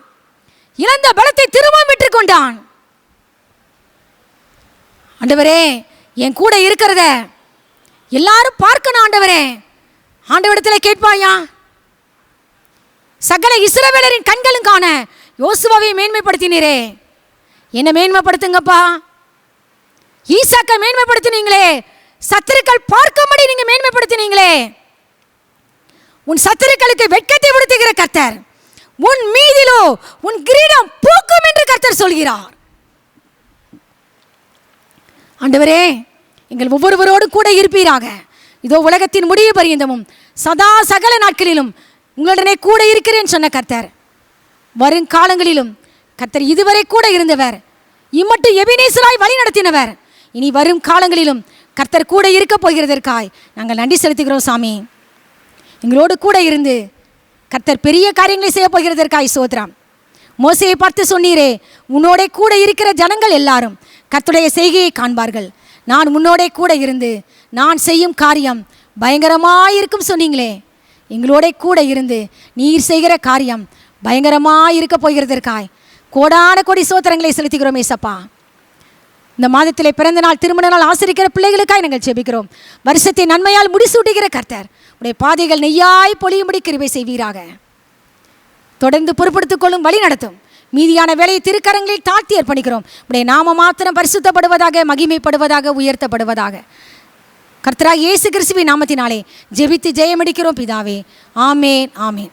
இழந்த பலத்தை திரும்பவும் பெற்றுக் கொண்டான். ஆண்டவரே, என் கூட இருக்கிறத எல்லாரும் பார்க்கணும் ஆண்டவரே. ஆண்டவரிடத்தில் கேட்பாயா? சகல இஸ்ரவேலரின் கண்களும் காண யோசுவாவை மேன்மைப்படுத்தினீரே, என்ன மேன்மைப்படுத்துங்கப்பா. ஈசாக்கை மேன்மைப்படுத்தினீங்களே, சத்துருக்கள் பார்க்கும்படி நீங்க மேன்மைப்படுத்தினீங்களே. உன் சத்துருக்களுக்கு வெட்கத்தை விடுத்துகிற கர்த்தர், உன் மீதிலோ உன் கிரீடம் பூக்கும் என்று கர்த்தர் சொல்கிறார். ஆண்டவரே, எங்கள் ஒவ்வொருவரோடு கூட இருப்பீராக. இதோ உலகத்தின் முடிவு பரியந்தமும் சதா சகல நாட்களிலும் உங்களுடனே கூட இருக்கிறேன் சொன்ன கர்த்தர், வருங்காலங்களிலும் கர்த்தர் இதுவரை கூட இருந்தவர், இம்மட்டும் எபினேசராய் வழி நடத்தினவர், இனி வரும் காலங்களிலும் கர்த்தர் கூட இருக்க போகிறதற்காய் நாங்கள் நன்றி செலுத்துகிறோம் சாமி. எங்களோடு கூட இருந்து கர்த்தர் பெரிய காரியங்களை செய்ய போகிறதற்காய் சோத்ராம். மோசையை பார்த்து சொன்னீரே, உன்னோட கூட இருக்கிற ஜனங்கள் எல்லாரும் கர்த்தருடைய செய்கையை காண்பார்கள். நான் உன்னோட கூட இருந்து நான் செய்யும் காரியம் பயங்கரமாயிருக்கும் சொன்னீங்களே. எங்களோட கூட இருந்து நீர் செய்கிற காரியம் பயங்கரமாயிருக்க போகிறதற்காய் கோடான கோடி சோத்திரங்களை செலுத்துகிறோம் ஏசப்பா. இந்த மாதத்திலே பிறந்த நாள், திருமண நாள் ஆசிரிக்கிற பிள்ளைகளுக்காய் நாங்கள் ஜெபிக்கிறோம். வருஷத்தை நன்மையால் முடிசூட்டுகிற கர்த்தர் உடைய பாதைகள் நெய்யாய் பொழியும்படி கிருபை செய்வீராக. தொடர்ந்து பொறுப்படுத்திக் கொள்ளும், வழி நடத்தும். மீதியான வேலையை திருக்கரங்களில் தாழ்த்தி அர்ப்பணிக்கிறோம். உடைய நாம மாத்திரம் பரிசுத்தப்படுவதாக, மகிமைப்படுவதாக, உயர்த்தப்படுவதாக. கர்த்தராகிய இயேசு கிறிஸ்துவின் நாமத்தினாலே ஜெபித்து ஜெயமடிக்கிறோம் பிதாவே. ஆமேன், ஆமேன்.